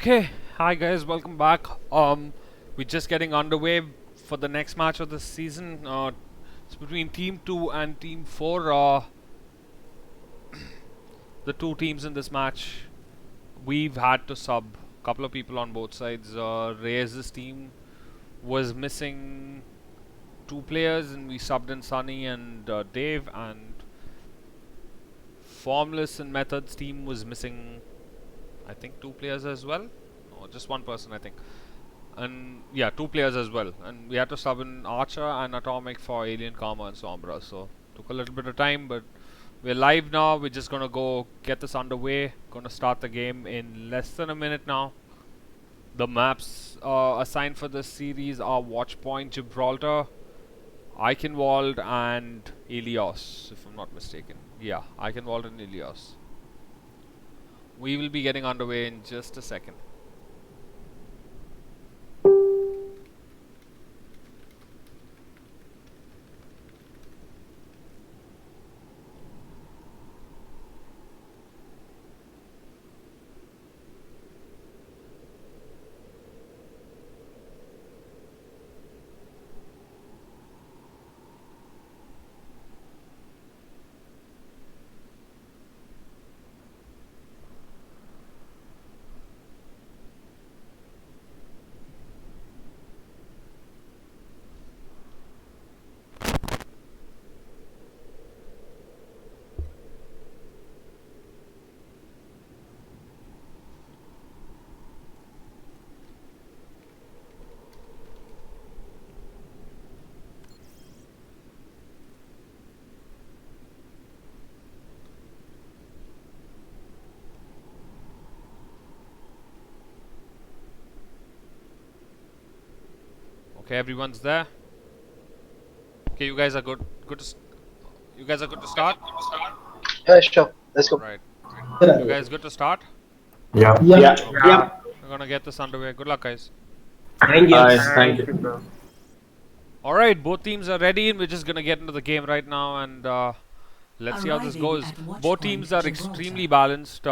Okay, hi guys, welcome back. We're just getting underway for the next match of the season. It's between Team 2 and Team 4. The two teams in this match, we've had to sub a couple of people on both sides. Reyes' team was missing two players, and we subbed in Sunny and Dave, and Formless and Methods team was missing, I think, two players as well. No, just one person, I think. And yeah, two players as well. And we had to sub in Archer and Atomic for Alien Karma and Sombra. So took a little bit of time, but we're live now. We're just gonna go get this underway. Gonna start the game in less than a minute now. The maps assigned for this series are Watchpoint, Gibraltar, Eichenwalde, and Ilios, if I'm not mistaken. Yeah, Eichenwalde and Ilios. We will be getting underway in just a second. Okay, everyone's there. Okay, you guys are good. You guys are good to start. Yeah, sure. Let's go. Right. You guys good to start? Yeah. We're gonna get this underway. Good luck, guys. Thank you. Thank you. All right, both teams are ready, and we're just gonna get into the game right now, and let's see how this goes. Both teams are extremely balanced.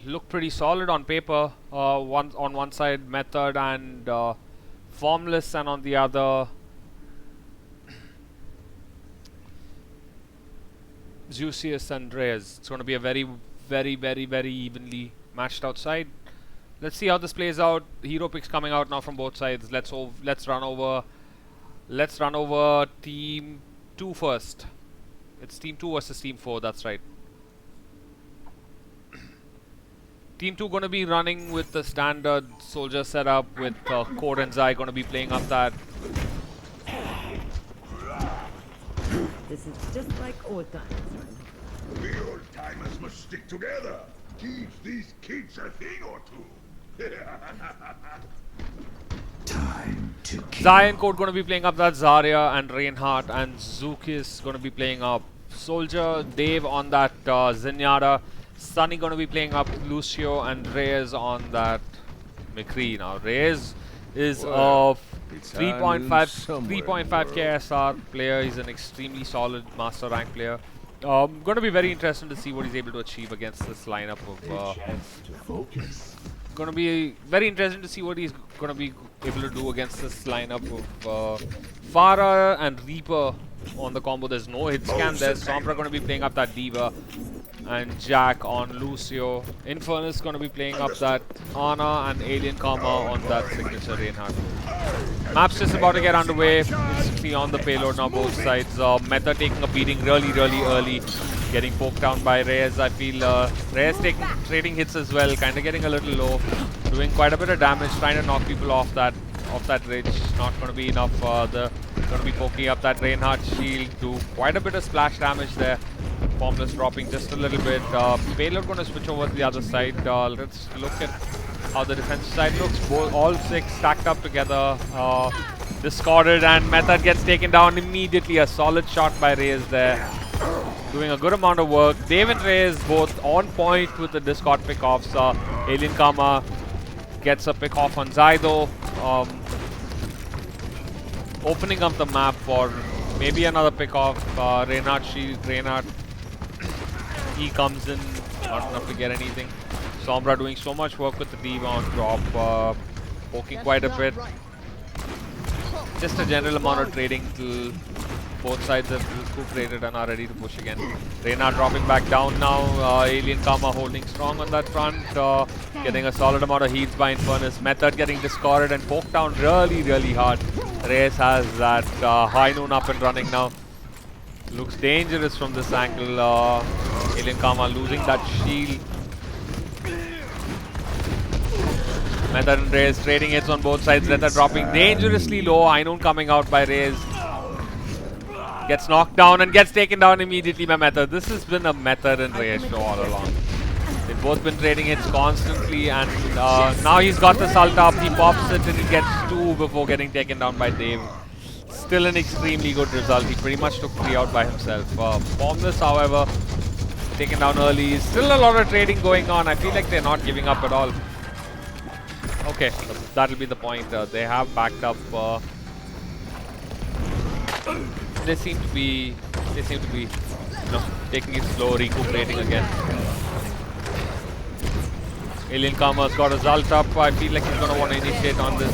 Look pretty solid on paper. On one side, Method and Formless, and on the other, Zeus and Reyes. It's going to be a very evenly matched outside. Let's see how this plays out. Hero picks coming out now from both sides. Let's run over Team 2 first. It's Team 2 versus Team 4. That's right. Team 2 going to be running with the standard soldier setup with Core and Zai going to be playing up that. This is just like old times. We old timers must stick together. Teach these kids a thing or two. Time to kill. Zai and Code going to be playing up that Zarya, and Reinhardt and Zook is going to be playing up Soldier. Dave on that Zenyatta. Sunny going to be playing up Lucio, and Reyes on that McCree. Now Reyes is a 3.5 KSR player. He's an extremely solid master rank player. Going to be very interesting to see what he's able to achieve against this lineup of. Going to be very interesting to see what he's going to be able to do against this lineup of Pharah and Reaper on the combo. There's no hit scan there. Sombra going to be playing up that Diva, and Jack on Lucio. Infernus going to be playing up that Ana, and Alien Karma on that signature Reinhardt. Map's just about to get underway. Instantly on the payload now, both sides. Meta taking a beating really early. Getting poked down by Reyes. I feel Reyes trading hits as well. Kind of getting a little low. Doing quite a bit of damage. Trying to knock people off that ridge. Not going to be enough. Going to be poking up that Reinhardt shield. Do quite a bit of splash damage there. Formless dropping just a little bit. Payload going to switch over to the other side. Let's look at how the defensive side looks. All six stacked up together. Discorded, and Method gets taken down immediately. A solid shot by Reyes there. Doing a good amount of work. Dave and Reyes both on point with the Discord pickoffs. Alien Karma gets a pick off on Zydo. Opening up the map for maybe another pick off. Reinhardt, he comes in not enough to get anything. Sombra doing so much work with the D.Va on drop, poking quite a bit. Just a general amount of trading till both sides have recuperated and are ready to push again. Reinhardt dropping back down now. Alien Karma holding strong on that front. Getting a solid amount of heals by Infernus. Method getting discarded and poked down really hard. Reyes has that high noon up and running now. Looks dangerous from this angle. Alien Karma losing that shield. Method and Reyes trading hits on both sides. Method dropping dangerously low. Ainun coming out by Reyes. Gets knocked down and gets taken down immediately by Method. This has been a Method and Reyes show all along. They've both been trading hits constantly, and now he's got the salt up. He pops it and he gets 2 before getting taken down by Dave. Still an extremely good result. He pretty much took 3 out by himself. Formless, however, taken down early. Still a lot of trading going on. I feel like they're not giving up at all. Okay, that'll be the point. They have backed up. They seem to be, taking it slow, recuperating again. Alien Karma's got his ult up. I feel like he's gonna want to initiate on this.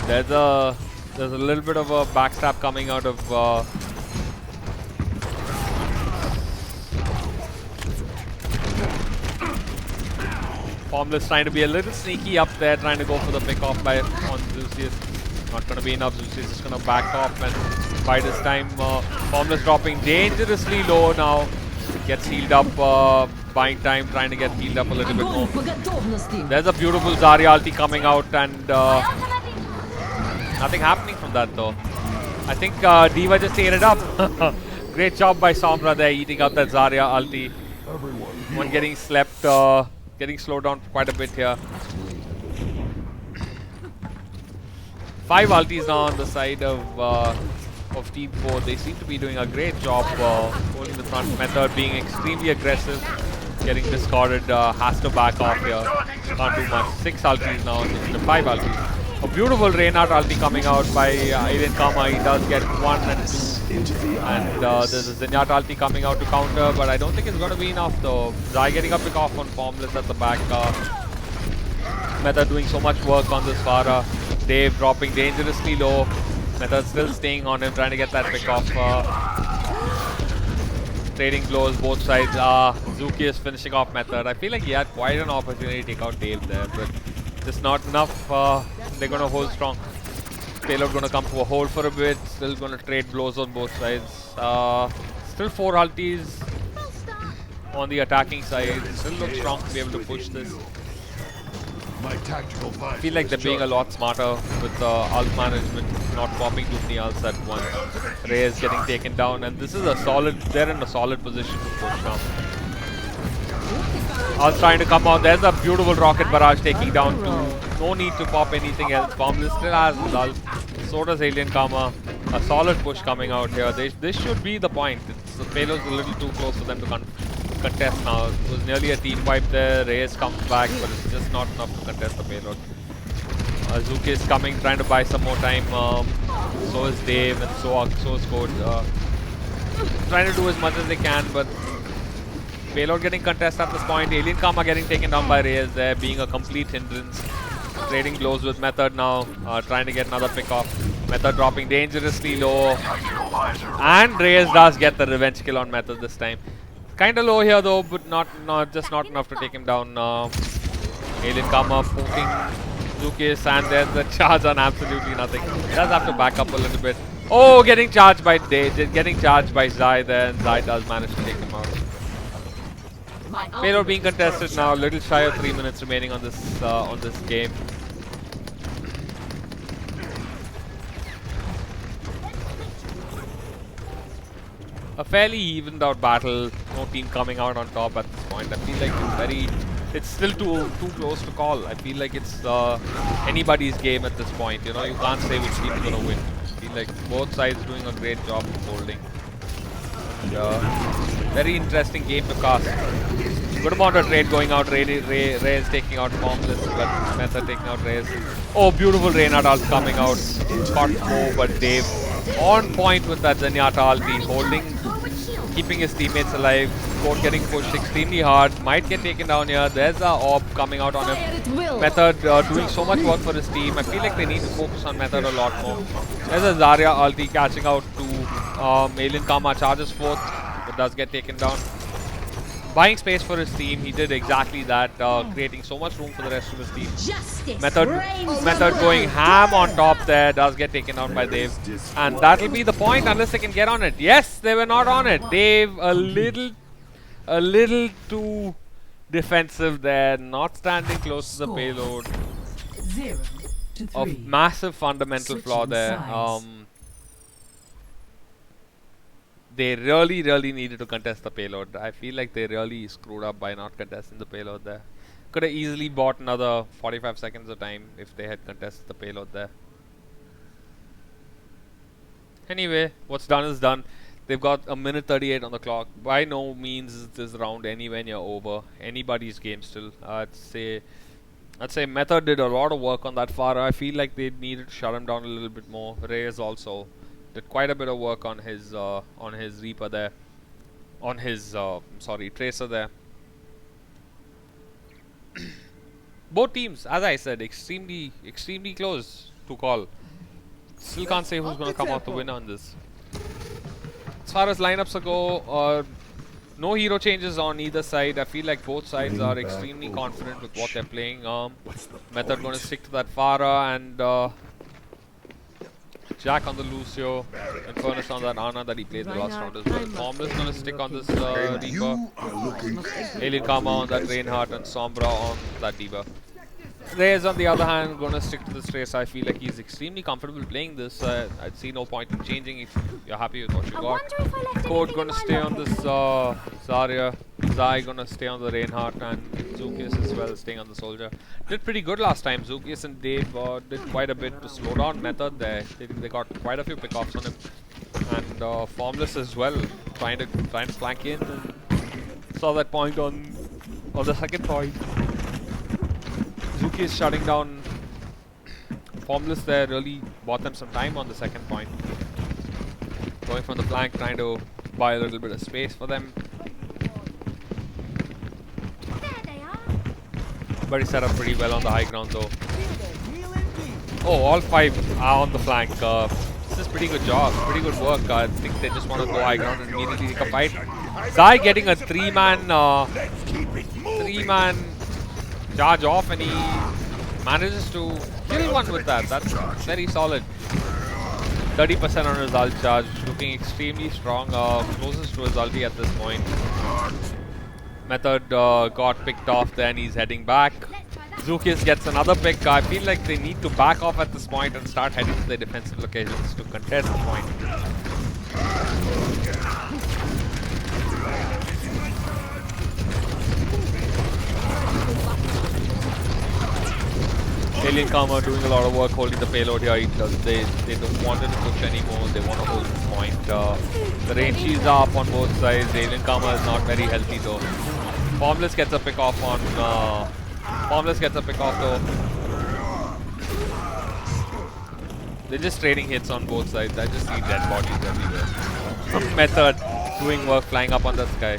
There's a little bit of a backstab coming out of. Formless trying to be a little sneaky up there, trying to go for the pick off by on Lucius. Not going to be enough. Lucius is going to back off and by this time Formless dropping dangerously low now. Gets healed up, buying time, trying to get healed up a little bit more. There's a beautiful Zarya ulti coming out and nothing happening from that though. I think D.Va just ate it up. Great job by Sombra there, eating up that Zarya ulti. One getting slept, getting slowed down quite a bit here. 5 ultis now on the side of Team 4. They seem to be doing a great job holding the front. Method being extremely aggressive, getting discarded, has to back off here. Can't do much. 6 ultis now in the 5 ultis. A beautiful Reinhardt ulti coming out by Alien Karma. He does get 1 and 2. And there's a Zenyatta ulti coming out to counter, but I don't think it's going to be enough though. Zai getting a pick off on Formless at the back. Method doing so much work on this Pharah. Dave dropping dangerously low. Method still staying on him, trying to get that pick off. Trading blows both sides. Zuki is finishing off Method. I feel like he had quite an opportunity to take out Dave there, but just not enough. They're going to hold strong. Payload going to come to a hold for a bit. Still going to trade blows on both sides. Still 4 ultis on the attacking side. Still look strong to be able to push this. I feel like they're being a lot smarter with ult management, not popping too many ults at once. Reyes getting taken down, and this is a solid, they're in a solid position to push now. Ults trying to come out. There's a beautiful rocket barrage taking down 2. No need to pop anything else. Formless still has his ult. So does Alien Karma. A solid push coming out here. This should be the point. The payload's a little too close for them to contest now. It was nearly a team wipe there. Reyes comes back, but it's just not enough to contest the payload. Zuki is coming, trying to buy some more time. So is Dave, and so is Code. Trying to do as much as they can, but payload getting contested at this point. Alien Karma getting taken down by Reyes there, being a complete hindrance. Trading blows with Method now, trying to get another pick off. Method dropping dangerously low. And Reyes does get the revenge kill on Method this time. Kinda low here though, but not enough to take him down. Alien Karma poking Zukis, and there's the charge on absolutely nothing. He does have to back up a little bit. Oh, getting charged by Zai there, and Zai does manage to take him out. Payload being contested now, a little shy of 3 minutes remaining on this game. A fairly evened out battle, no team coming out on top at this point. I feel like it's still too close to call. I feel like it's anybody's game at this point. You know, you can't say which team's gonna win. I feel like both sides doing a great job of holding. Very interesting game to cast. Good amount of trade going out. Reyes taking out Formless, but Method taking out Reyes. Oh, beautiful Reinhardt ult coming out. Got more, but Dave on point with that Zenyatta ulti, holding keeping his teammates alive. Code getting pushed extremely hard. Might get taken down here. There's a orb coming out on him. Method doing so much work for his team. I feel like they need to focus on Method a lot more. There's a Zarya ulti catching out to Alien Karma. Charges forth, but does get taken down. Buying space for his team. He did exactly that, creating so much room for the rest of his team. Method going ham on top there. Does get taken down by Dave. And that'll be the point unless they can get on it. Yes, they were not on it. Dave a little too defensive there. Not standing close to the payload. 0 to 3. A massive fundamental flaw there. They really needed to contest the payload. I feel like they really screwed up by not contesting the payload there. Could have easily bought another 45 seconds of time if they had contested the payload there. Anyway, what's done is done. They've got a minute 38 on the clock. By no means is this round anywhere near over. Anybody's game still. I'd say Method did a lot of work on that Pharah. I feel like they needed to shut him down a little bit more. Reyes also did quite a bit of work on his Reaper there, on his Tracer there. Both teams, as I said, extremely close to call. Still can't say who's going to come out the winner on this. As far as lineups go, no hero changes on either side. I feel like both sides are extremely confident with what they're playing. Method going to stick to that Pharah and Jack on the Lucio, and Furnace on that Ana that he played the last round as well. Formless going to stick on this Reaper. Alien Karma on that Reinhardt and Sombra on that D.Va. Reyes on the other hand going to stick to this Tracer. I feel like he's extremely comfortable playing this. I'd see no point in changing if you're happy with what you got. Code going to stay on this Zarya. Zai going to stay on the Reinhardt, and Zukius as well staying on the Soldier. Did pretty good last time. Zukius and Dave did quite a bit to slow down Method there. They got quite a few pickoffs on him. And Formless as well, trying to flank in. And saw that point on the second point. Zuki is shutting down Formless there, really bought them some time on the second point. Going from the flank, trying to buy a little bit of space for them. But he set up pretty well on the high ground though. Oh, all 5 are on the flank. This is pretty good job, pretty good work. I think they just want to go high ground and immediately take a fight. Zai getting a 3-man charge off, and he manages to kill one with that. That's very solid. 30% on his ult charge, looking extremely strong. Closest to his ulti at this point. Method got picked off there and he's heading back. Zukius gets another pick. I feel like they need to back off at this point and start heading to their defensive locations to contest the point. Alien Karma doing a lot of work holding the payload here. They don't want it to push anymore. They want to hold this point. The range shields are up on both sides. Alien Karma is not very healthy though. Formless gets a pick off on. Formless gets a pick off though. They're just trading hits on both sides. I just see dead bodies everywhere. Method doing work, flying up on the sky.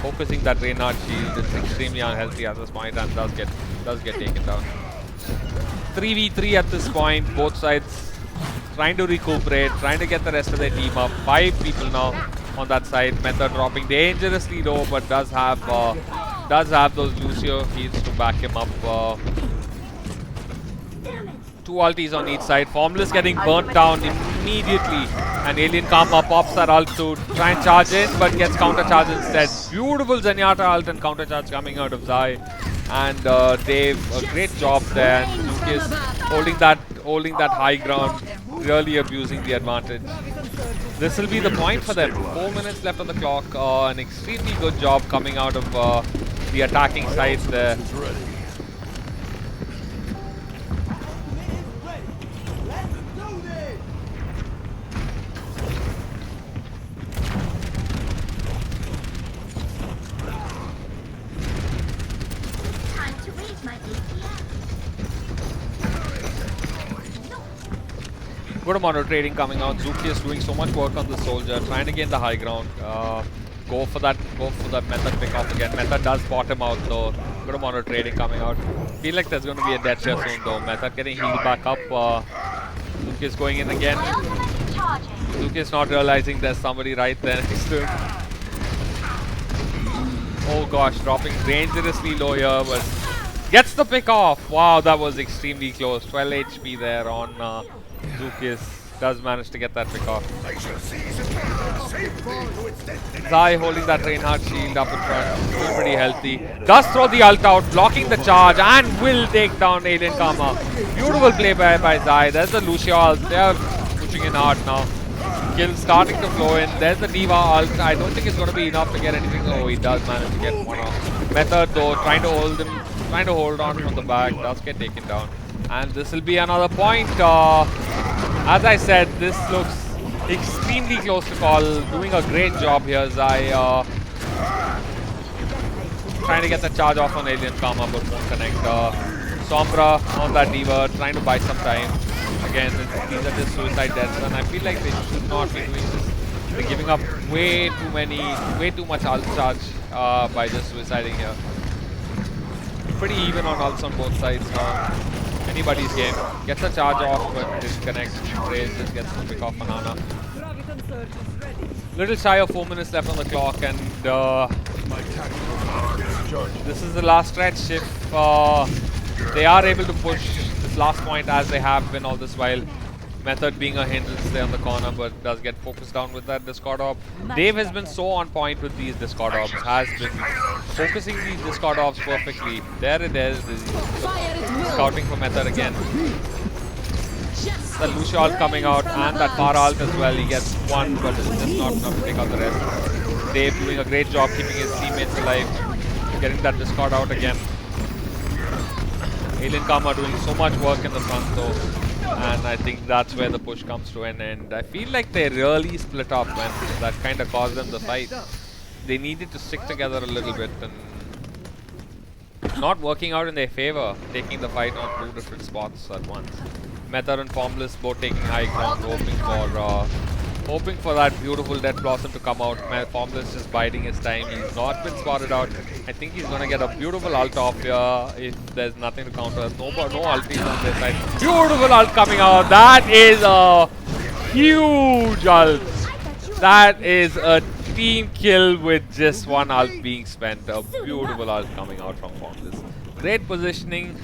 Focusing that Reinhardt shield is extremely unhealthy at this point and does get taken down. 3v3 at this point, both sides trying to recuperate, trying to get the rest of their team up. 5 people now on that side. Method dropping dangerously low, but does have those Lucio heals to back him up. 2 ultis on each side. Formless getting burnt down immediately. And Alien Karma pops that ult to try and charge in, but gets counter charge instead. Beautiful Zenyatta ult and counter charge coming out of Zai. And Dave, a great job there. And Lucas holding that high ground, really abusing the advantage. This will be the point for them. 4 minutes left on the clock. An extremely good job coming out of the attacking side there. Good amount of trading coming out. Zuki is doing so much work on the soldier, trying to gain the high ground. Go for that method pick off again. Method does spot him out though. Good amount of trading coming out. Feel like there's going to be a death here soon though. Method getting healed back up. Zuki is going in again. Zuki is not realizing there's somebody right there next to him. Oh gosh, dropping dangerously low here, but gets the pick off. Wow, that was extremely close. 12 HP there on Zukis. Does manage to get that pick off. Zai holding that Reinhardt shield up in front. Still pretty healthy. Does throw the ult out, blocking the charge, and will take down Alien Karma. Beautiful play by Zai. There's the Lucio ult. They are pushing in hard now. Kills starting to flow in. There's the Diva ult. I don't think it's going to be enough to get anything. Oh, he does manage to get one off. Method though, trying to hold on from the back. Does get taken down. And this will be another point. As I said, this looks extremely close to call. Doing a great job here, Zai. Trying to get the charge off on Alien Karma, but won't connect. Sombra on that Diva, trying to buy some time. Again, these are just suicide deaths, and I feel like they should not be doing this. They're giving up way too much ult charge by just suiciding here. Pretty even on ults on both sides now. Anybody's game. Gets a charge off, but disconnects. Raze just gets to pick off Banana. Little shy of 4 minutes left on the clock, and this is the last stretch. If they are able to push this last point as they have been all this while, Method being a hindrance there on the corner, but does get focused down with that Discord Orb. Dave has been so on point with these Discord Orbs, has been focusing these Discord Orbs perfectly. There it is, scouting for Method again. The Lucio ult coming out and that Pharah ult as well. He gets one, but it's just not enough to take out the rest. Dave doing a great job keeping his teammates alive, getting that Discord out again. Alien Karma doing so much work in the front though. And I think that's where the push comes to an end. I feel like they really split up, and that kind of caused them the fight. They needed to stick together a little bit, and not working out in their favor, taking the fight on 2 different spots at once. Method and Formless both taking high ground, hoping for that beautiful Dead Blossom to come out. Formless just biding his time. He's not been spotted out. I think he's going to get a beautiful ult off here if there's nothing to counter. No ultis on this side. Beautiful ult coming out. That is a huge ult. That is a team kill with just one ult being spent. A beautiful ult coming out from Formless. Great positioning.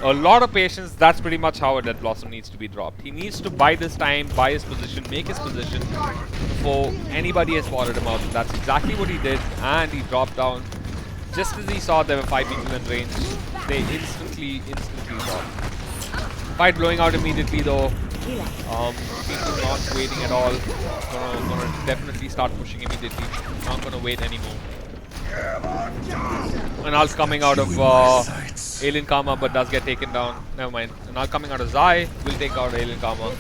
A lot of patience. That's pretty much how a Dead Blossom needs to be dropped. He needs to bide his time, buy his position, make his position before anybody has spotted him out. That's exactly what he did, and he dropped down. Just as he saw there were 5 people in range, they instantly dropped. Fight blowing out immediately though. People not waiting at all. Gonna definitely start pushing immediately. Not gonna wait anymore. An ult coming out of Alien Karma, but does get taken down. Never mind. An ult coming out of Zai will take out Alien Karma.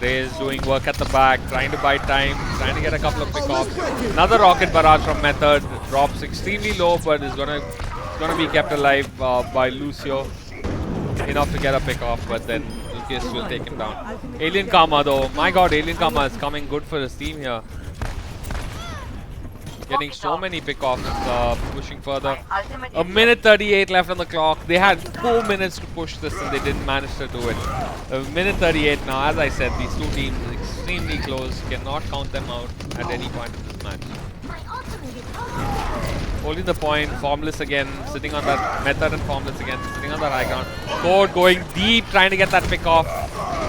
Raze doing work at the back, trying to buy time, trying to get a couple of pickoffs. Another rocket barrage from Method. Drops extremely low, but is gonna be kept alive by Lucio. Enough to get a pick off, but then Lucas will take him down. Alien Karma though. My god, Alien Karma is coming good for his team here. Getting so many pickoffs, pushing further. A minute 38 left on the clock. They had 4 minutes to push this and they didn't manage to do it. A minute 38 now. As I said, these two teams are extremely close. Cannot count them out at any point in this match. Holding the point. Formless again. Sitting on that Method and Formless again. Sitting on that high ground. Code going deep. Trying to get that pick off.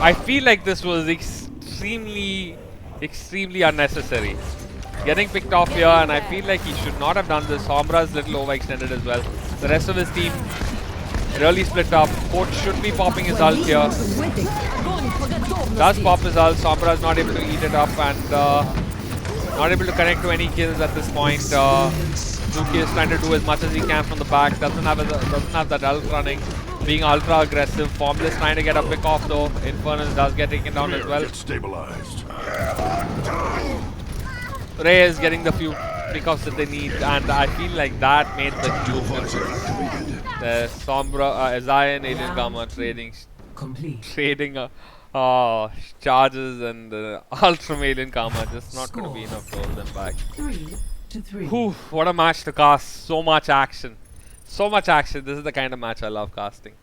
I feel like this was extremely unnecessary. Getting picked off here, and I feel like he should not have done this. Sombra's little overextended as well. The rest of his team really split up. Coach should be popping his ult here. Does pop his ult. Sombra's not able to eat it up and not able to connect to any kills at this point. Zuki is trying to do as much as he can from the back. Doesn't have that ult running. Being ultra aggressive. Formless trying to get a pick off though. Infernus does get taken down as well. Stabilized. Ray is getting the few pickoffs that they need, and I feel like that made the huge difference. The Sombra, Zai and Alien Karma trading complete. trading charges and ultramarine karma, just not going to be enough to hold them back. 3-3. Whew, what a match to cast. So much action. So much action. This is the kind of match I love casting.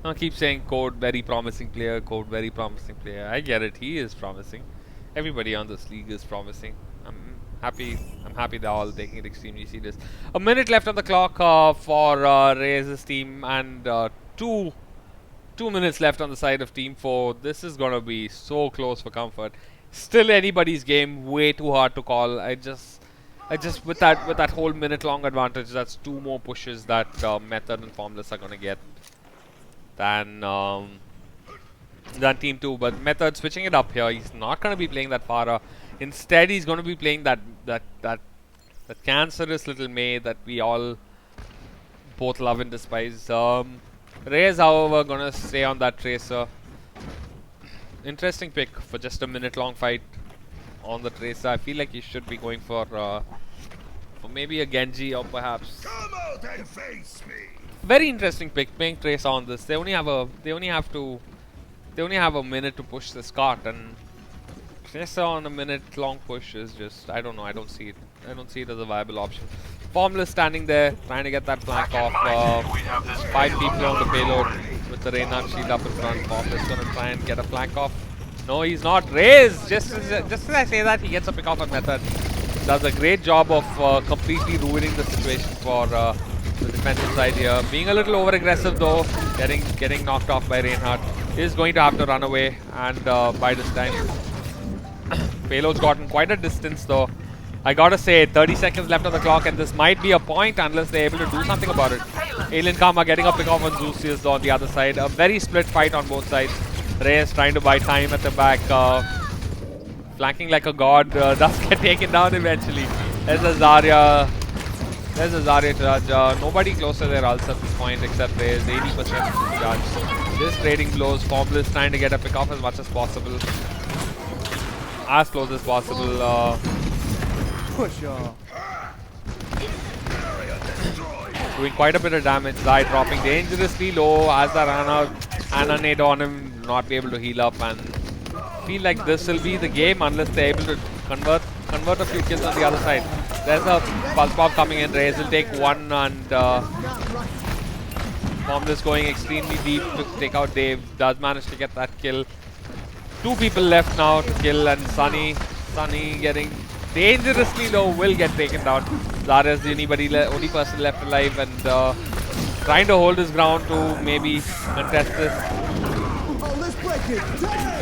I keep saying Code, very promising player. Code, very promising player. I get it. He is promising. Everybody on this league is promising. I'm happy. I'm happy they're all taking it extremely serious. A minute left on the clock for Reyes' team, and 2 minutes left on the side of Team 4. This is gonna be so close for comfort. Still anybody's game. Way too hard to call. I just with that whole minute long advantage, that's 2 more pushes that Method and Formless are gonna get than Team 2. But Method switching it up here. He's not gonna be playing that Pharah. Instead, he's gonna be playing that cancerous little May that we all both love and despise. Reyes, however, gonna stay on that Tracer. Interesting pick for just a minute long fight on the Tracer. I feel like he should be going for maybe a Genji or perhaps. Come out and face me. Very interesting pick, playing Tracer on this. They only have a minute to push this cart, and Tracer on a minute long push is just, I don't know. I don't see it as a viable option. Formless standing there, trying to get that flank off. 5 people on the payload with the Reinhardt shield up in front. Formless gonna try and get a flank off. No, he's not. Reyes, just as I say that, he gets a pick off at Method. Does a great job of completely ruining the situation for the defensive side here. Being a little over aggressive though, getting knocked off by Reinhardt. Is going to have to run away, and by this time, payload's gotten quite a distance though. I gotta say, 30 seconds left on the clock, and this might be a point unless they're able to do something about it. Alien Karma getting a pick off on Zeus on the other side. A very split fight on both sides. Reyes trying to buy time at the back. Flanking like a god. Does get taken down eventually. There's a Zarya. There's a Zarya charge. Nobody closer to their ults at this point except Reyes. 80% charge. Just trading blows. Formless trying to get a pick off as much as possible. As close as possible. Push off. Doing quite a bit of damage. Zai dropping dangerously low as the run out. And a nade on him. Not be able to heal up, and feel like this will be the game unless they're able to convert a few kills on the other side. There's a pulse bomb coming in. Reyes will take 1, and Formless going extremely deep to take out Dave. Does manage to get that kill. 2 people left now to kill, and Sunny getting dangerously low, will get taken down. Zarya is the only person left alive, and trying to hold his ground to maybe contest this.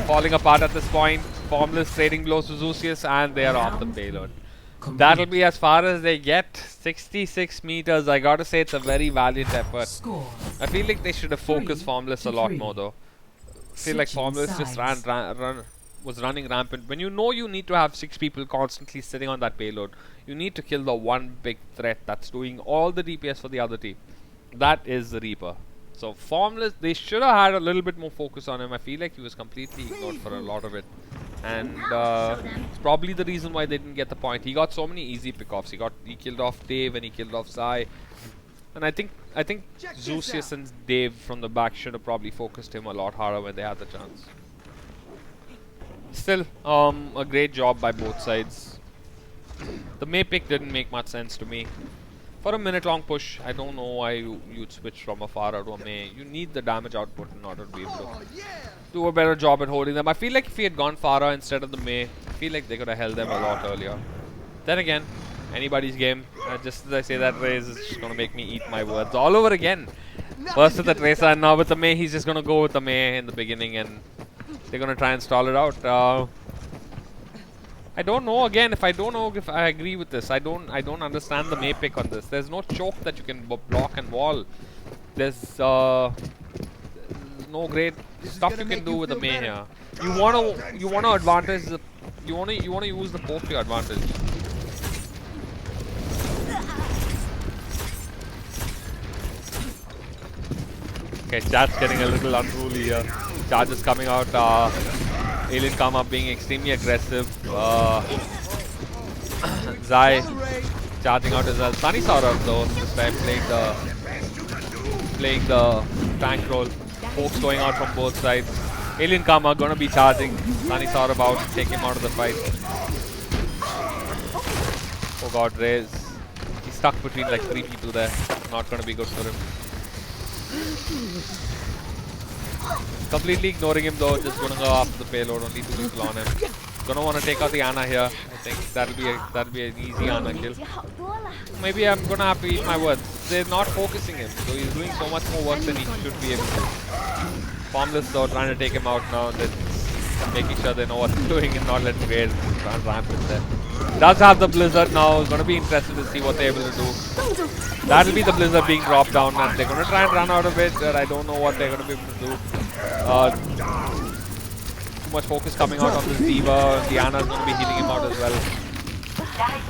Falling apart at this point. Formless trading blows to Zeus, and they are off the payload. That'll be as far as they get. 66 meters. I gotta say, it's a very valiant effort. I feel like they should have focused Formless a lot more though. I feel like Formless just was running rampant. When you know you need to have 6 people constantly sitting on that payload, you need to kill the one big threat that's doing all the DPS for the other team. That is the Reaper. So Formless, they should have had a little bit more focus on him. I feel like he was completely ignored for a lot of it. And it's probably the reason why they didn't get the point. He got so many easy pickoffs. He killed off Dave and he killed off Zai. And I think Zeus and Dave from the back should have probably focused him a lot harder when they had the chance. Still, a great job by both sides. The May pick didn't make much sense to me. For a minute long push, I don't know why you'd switch from a Pharah to a May. You need the damage output in order to be able to do a better job at holding them. I feel like if he had gone Pharah instead of the May, I feel like they could have held them a lot earlier. Then again, anybody's game. Just as I say that, Reyes is just going to make me eat my words all over again. First with the Tracer, and now with the May, he's just going to go with the May in the beginning, and they're going to try and stall it out. I don't know again if I agree with this. I don't understand the May pick on this. There's no choke that you can block and wall. There's no great stuff you can do with the May here. You wanna advantage the you wanna use the poke to your advantage. Okay, chat's getting a little unruly here. Charges coming out. Alien Karma being extremely aggressive. Zai charging out as well. Sunny Saurabh though this time playing playing the tank role. Pokes going out from both sides. Alien Karma gonna be charging. Sunny Saur about to take him out of the fight. Oh god, Reyes. He's stuck between like 3 people there. Not gonna be good for him. Completely ignoring him though, just gonna go after the payload, only 2 people on him. Gonna wanna take out the Ana here. I think that'll be an easy Ana kill. Maybe I'm gonna have to eat my words. They're not focusing him, so he's doing so much more work than he should be able to. Formless though, trying to take him out now. They're making sure they know what they're doing and not letting Reyes run rampant there. Does have the Blizzard now. It's gonna be interesting to see what they're able to do. That'll be the Blizzard being dropped down, and they're gonna try and run out of it, but I don't know what they're gonna be able to do. Too much focus coming out on this Diva. Diana's gonna be healing him out as well.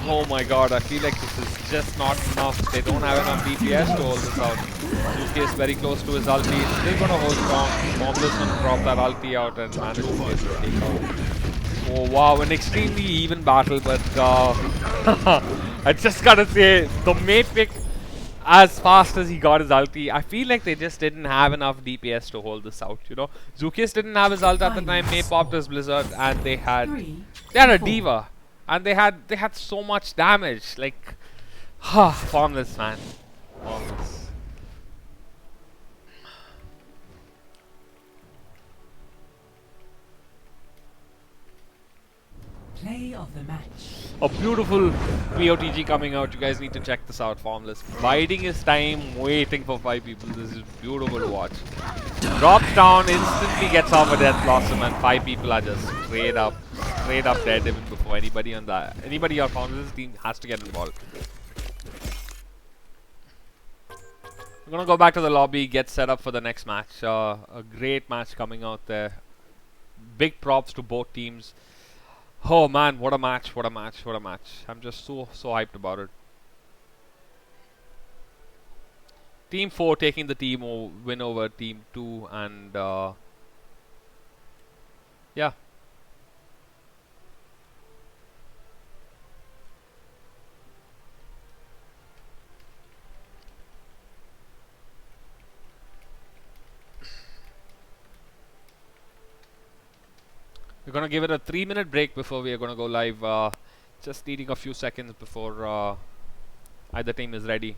Oh my god, I feel like this is just not enough. They don't have enough DPS to hold this out. Zuki is very close to his ulti. They're gonna hold strong. Formless gonna drop that ulti out and manage to get the take out. Oh wow, an extremely even battle, but I just gotta say, the mate pick, as fast as he got his ulti, I feel like they just didn't have enough DPS to hold this out, you know. Zukius didn't have his ult at the time, Mate popped his Blizzard, and they had a Diva. And they had so much damage, like, Formless, man. Formless. Play of the match. A beautiful POTG coming out. You guys need to check this out. Formless biding his time, waiting for 5 people. This is beautiful to watch. Drops down, instantly gets off a Death Blossom, and 5 people are just straight up dead even before anybody on Formless' team has to get involved. We're gonna go back to the lobby, get set up for the next match. A great match coming out there. Big props to both teams. Oh man, what a match, what a match, what a match. I'm just so hyped about it. Team 4 taking the win over Team 2, and yeah. We're gonna give it a 3-minute break before we are gonna go live. Just needing a few seconds before either team is ready.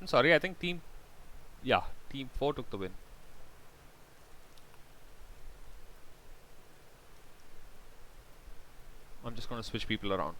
I'm sorry, I think Team 4 took the win. I'm just gonna switch people around.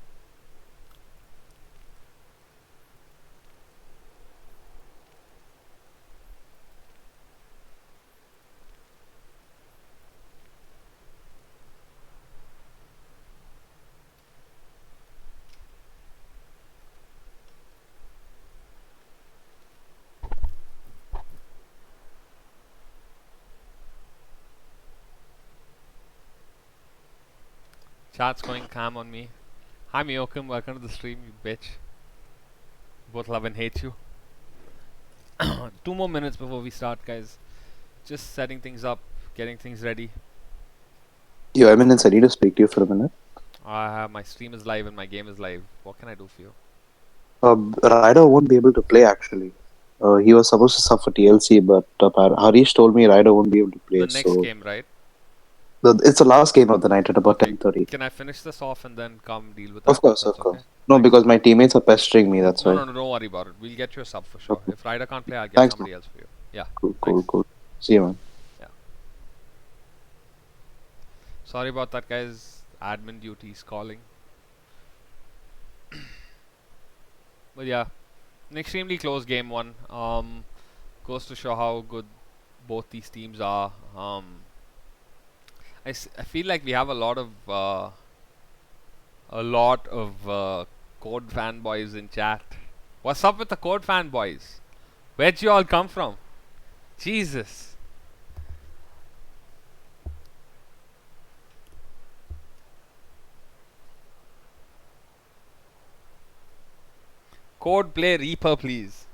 Chat's going calm on me. Hi Miyokim, welcome to the stream, you bitch. Both love and hate you. 2 more minutes before we start, guys. Just setting things up, getting things ready. Your Eminence, I need to speak to you for a minute. My stream is live and my game is live. What can I do for you? Ryder won't be able to play actually. He was supposed to suffer TLC, but Harish told me Ryder won't be able to play. The next game, right? It's the last game of the night at about 10:30. Can I finish this off and then come deal with that? Of course, of course. No, because my teammates are pestering me, that's why. No, don't worry about it. We'll get you a sub for sure. Okay. If Ryder can't play, I'll get Thanks, somebody else for you. Yeah. Cool. See you, man. Yeah. Sorry about that, guys. Admin duty is calling. But yeah, an extremely close game 1. Goes to show how good both these teams are. I feel like we have a lot of Code fanboys in chat. What's up with the Code fanboys? Where'd you all come from? Jesus. Code play Reaper, please.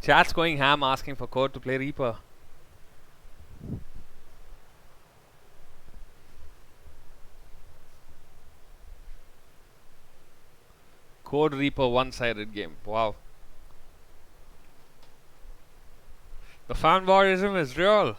Chat's going ham asking for Code to play Reaper. Code Reaper one-sided game. Wow. The fanboyism is real.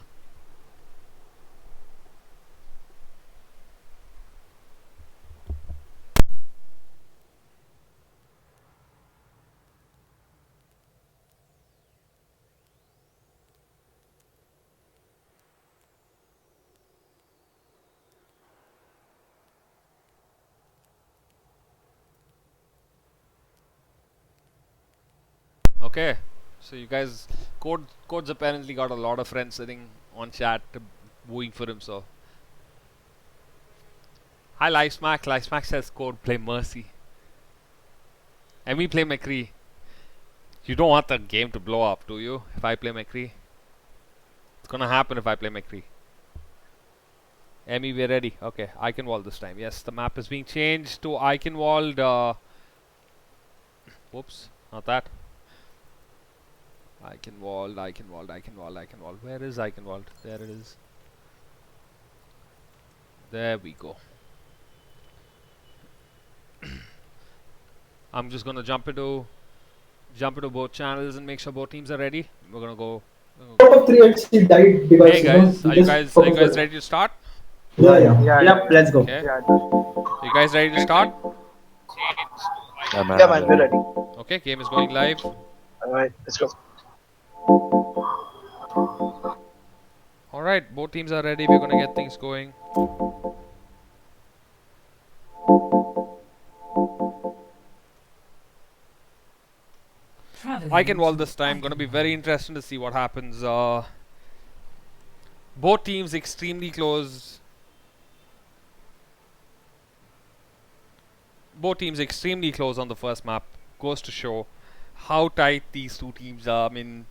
Okay, so you guys, Code's apparently got a lot of friends sitting on chat wooing for him. So, hi Live Smack. Live Smack says Code play Mercy. And we play McCree. You don't want the game to blow up, do you? If I play McCree, it's gonna happen if I play McCree. Emmy, we're ready. Okay, Eichenwalde this time. Yes, the map is being changed to Eichenwalde. Whoops, not that. Eichenwalde. Where is Eichenwalde? There it is. There we go. I'm just gonna jump into both channels and make sure both teams are ready. We're gonna go. Out of 3 he died device. Hey guys, are you guys ready to start? Yeah, let's go. Okay. You guys ready to start? Yeah, man, we're ready. Okay, game is going live. Alright, let's go. Alright, both teams are ready. We're gonna get things going. Eichenwalde this time. Gonna be very interesting to see what happens. Both teams extremely close. Both teams extremely close on the first map. Goes to show how tight these two teams are. I mean,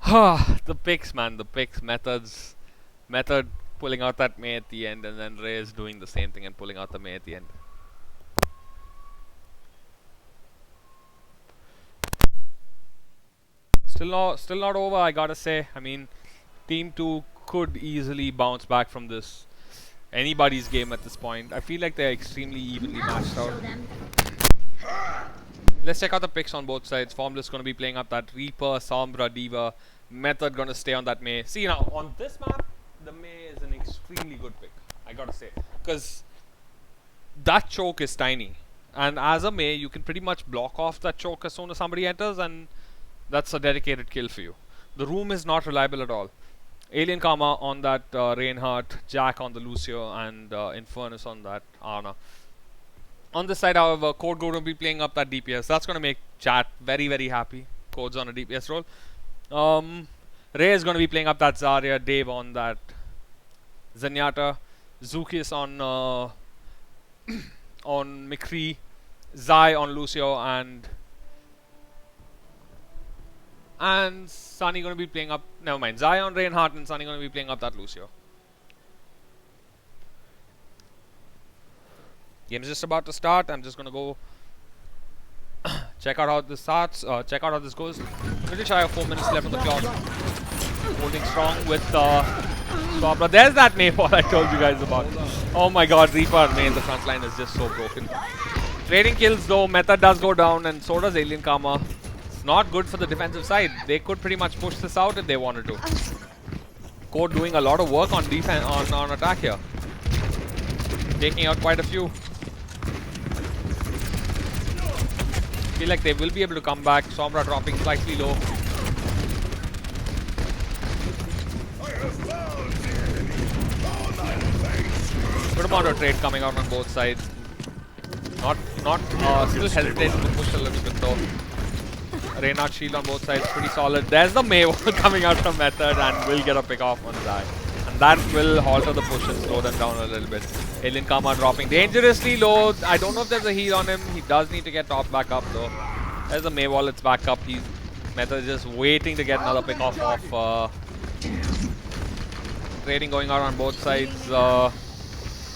the picks, man. The picks. Method pulling out that May at the end, and then Reyes doing the same thing and pulling out the May at the end. Still not over, I gotta say. I mean, Team 2 could easily bounce back from this. Anybody's game at this point. I feel like they're extremely evenly matched out. Let's check out the picks on both sides. Formless gonna be playing up that Reaper, Sombra, Diva. Method gonna stay on that May. See now, on this map, the May is an extremely good pick, I gotta say. Because that choke is tiny. And as a May, you can pretty much block off that choke as soon as somebody enters, and that's a dedicated kill for you. The room is not reliable at all. Alien Karma on that Reinhardt, Jack on the Lucio, and Infernus on that Ana. On this side, however, Code going to be playing up that DPS. That's going to make chat very, very happy. Code's on a DPS role. Ray is going to be playing up that Zarya, Dave on that Zenyatta, Zukis on on McCree, Zai on Lucio, and Sunny going to be playing up. Never mind. Zai on Reinhardt and Sunny going to be playing up that Lucio. Game's just about to start. I'm just going to go check out how this starts. Check out how this goes. Pretty shy of 4 minutes left on the clock. Holding strong with Sombra. There's that Mayfall I told you guys about. Oh my god, Reaper May. The front line is just so broken. Trading kills though. Method does go down, and so does Alien Karma. It's not good for the defensive side. They could pretty much push this out if they wanted to. Code doing a lot of work on defense on attack here. Taking out quite a few. Feel like they will be able to come back. Sombra dropping slightly low. Good amount of trade coming out on both sides. Not still hesitating to push a little bit though. Reinhardt shield on both sides, pretty solid. There's the May coming out from Method and will get a pick off on Zai. And that will halter the push and slow them down a little bit. Alien Karma dropping dangerously low. I don't know if there's a heal on him. He does need to get topped back up though. There's the May wall, it's back up. Method just waiting to get another pick off of trading going out on both sides.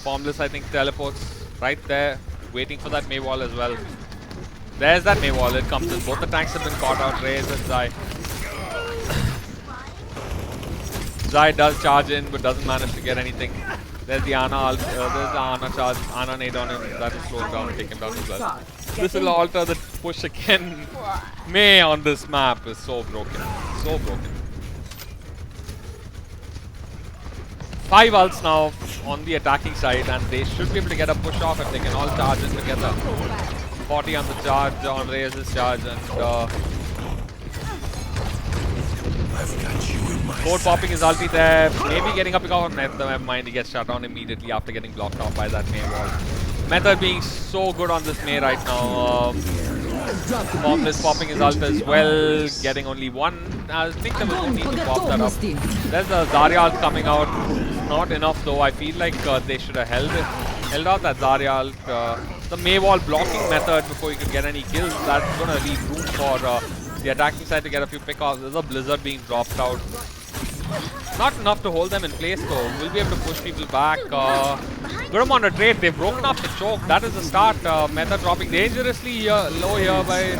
Formless, I think, teleports right there, waiting for that May wall as well. There's that May wall, it comes in. Both the tanks have been caught out, Reyes and Zai. Zai does charge in, but doesn't manage to get anything. There's the Ana, there's the Ana charge, Ana nade on him, that will slow him down and take him down as well. This will alter the push again. May on this map is so broken, so broken. 5 ults now on the attacking side, and they should be able to get a push off if they can all charge in together. 40 on the charge, on Reyes' charge, and Code popping his ulti there, maybe getting a pick off on Method. Never mind, he gets shut down immediately after getting blocked off by that Mei wall. Method being so good on this Mei right now. Formless popping his ult as well, getting only one. I think there was no need to pop that up. There's a Zarya ult coming out. Not enough though. I feel like they should have held out that Zarya ult. The Mei wall blocking Method before he could get any kills. That's gonna leave room for the attacking side to get a few pickoffs. There's a blizzard being dropped out. Not enough to hold them in place though. We'll be able to push people back. Good amount of trade. They've broken up the choke. That is the start. Method dropping dangerously low here by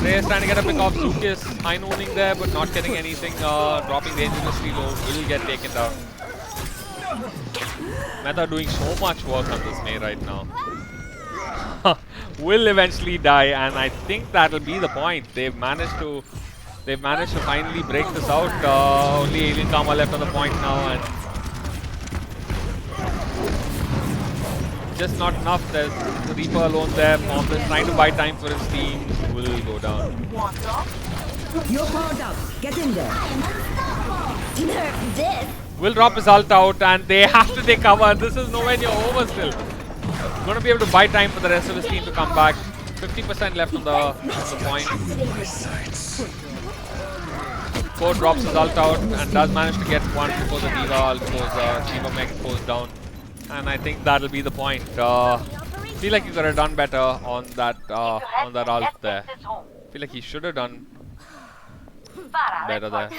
Reyes, trying to get a pick off. Zukis high nooning there but not getting anything. Dropping dangerously low. Will get taken down. Method doing so much work on this Mei right now. Will eventually die, and I think that'll be the point. They've managed to finally break this out. Only Alien Karma left on the point now, and just not enough. There's the Reaper alone there. Formless trying to buy time for his team. Will go down. You're powered up. Get in there. Nerf this. Will drop his ult out, and they have to take cover. This is nowhere near over still. Going to be able to buy time for the rest of his team to come back. 50% left on the point. Code drops his ult out and does manage to get one before the D.Va ult goes, D.Va mech goes down. And I think that'll be the point. Feel like he could have done better on that ult there. Feel like he should have done better there.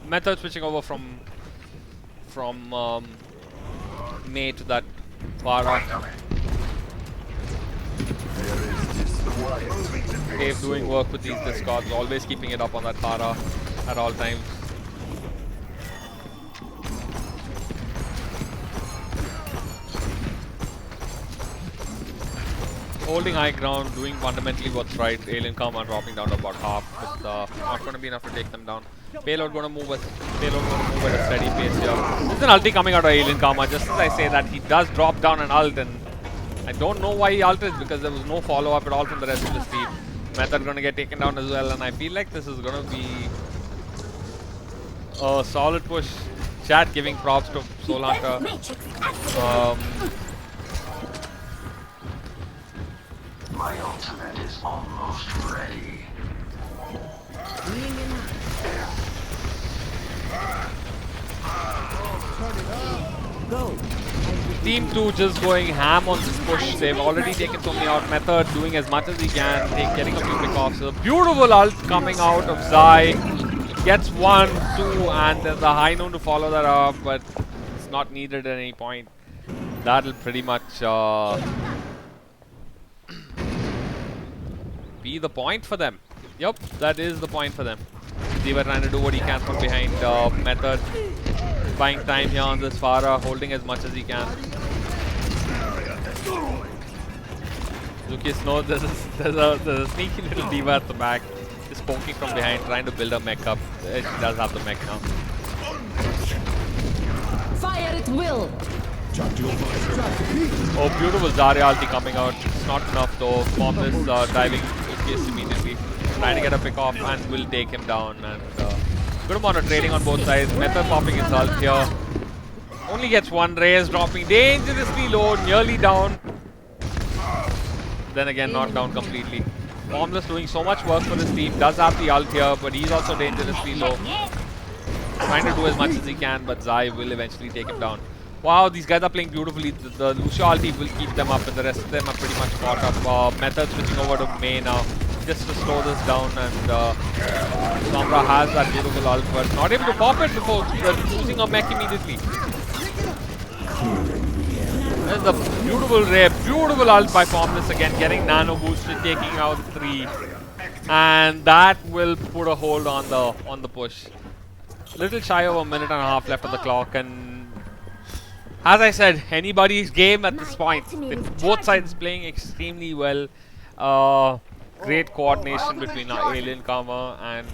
Method switching over from Mei to that Pharah. Dave doing work with these discards, always keeping it up on that Pharah at all times. Holding high ground, doing fundamentally what's right. Alien Karma dropping down to about half, but not going to be enough to take them down. Payload going to move at a steady pace here. There's an ulti coming out of Alien Karma. Just as I say that, he does drop down an ult, and I don't know why he ulted because there was no follow-up at all from the rest of his team. Method going to get taken down as well, and I feel like this is going to be a solid push. Chat giving props to Soul Hunter. My ultimate is almost ready. Go. Team 2 just going ham on this push. They've already taken so many out. Method doing as much as he can, getting a few pickoffs. So beautiful ult coming out of Zai. Gets 1, 2, and there's a high noon to follow that up, but it's not needed at any point. That'll pretty much be the point for them. Yep, that is the point for them. They were trying to do what he can from behind. Method buying time here on this Pharah, holding as much as he can. Zukis knows there's a sneaky little D.Va at the back, just poking from behind, trying to build a mech up. She does have the mech now. Fire at will. Oh, beautiful Zarya ulti coming out. It's not enough though. Formless diving Zukis immediately, trying to get a pick off, and will take him down. And good amount of trading on both sides. Method popping his ult here. Only gets one. Reyes dropping dangerously low, nearly down. Then again, not down completely. Formless doing so much work for his team. Does have the ult here, but he's also dangerously low. Trying to do as much as he can, but Zai will eventually take him down. Wow, these guys are playing beautifully. The Lucio ulti will keep them up, and the rest of them are pretty much caught up. Method switching over to Mei now, just to slow this down, and Sombra has that beautiful ult, but not able to pop it before losing a mech immediately. There's the beautiful Ray, beautiful ult by Formless again, getting nano boosted, taking out 3, and that will put a hold on the push. Little shy of a minute and a half left on the clock, and as I said, anybody's game at this point. Both sides playing extremely well. great coordination between Alien Karma and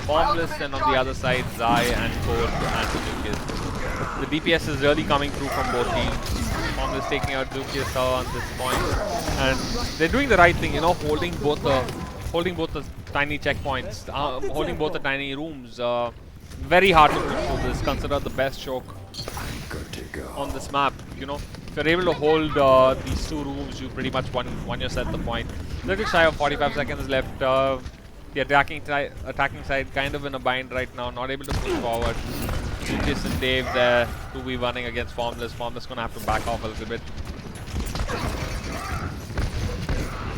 Formless, and on the other side, Zai and Code and Zukius. The DPS is really coming through from both teams. Formless taking out Zukius on this point, and they're doing the right thing, you know, holding both the tiny checkpoints, holding both the tiny rooms. Very hard to push through this. Considered the best choke on this map. You know, if you're able to hold these two rooms, you pretty much won yourself the point. Little shy of 45 seconds left. The attacking side kind of in a bind right now, not able to push forward. Lucas and Dave there to be running against Formless. Formless gonna have to back off a little bit.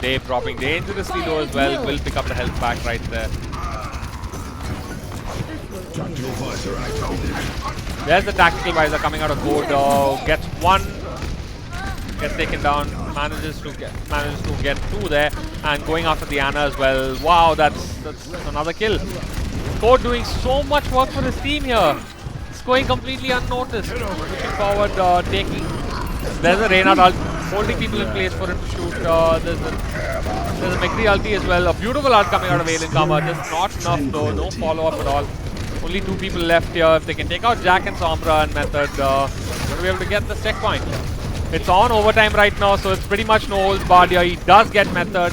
Dave dropping dangerously low as well. Will pick up the health back right there. There's the tactical visor coming out of Code. Gets one, gets taken down. Manages to get two there, and going after the Ana as well. Wow, that's another kill. Code doing so much work for his team here. It's going completely unnoticed. Pushing forward, taking. There's a Reinhardt ult, holding people in place for him to shoot. There's a McCree ulti as well. A beautiful ult coming out of Alien Karma. Just not enough though. No follow up at all. Only two people left here. If they can take out Jack and Sombra and Method, going to be able to get the checkpoint. It's on overtime right now, so it's pretty much no holds barred here. He does get Method.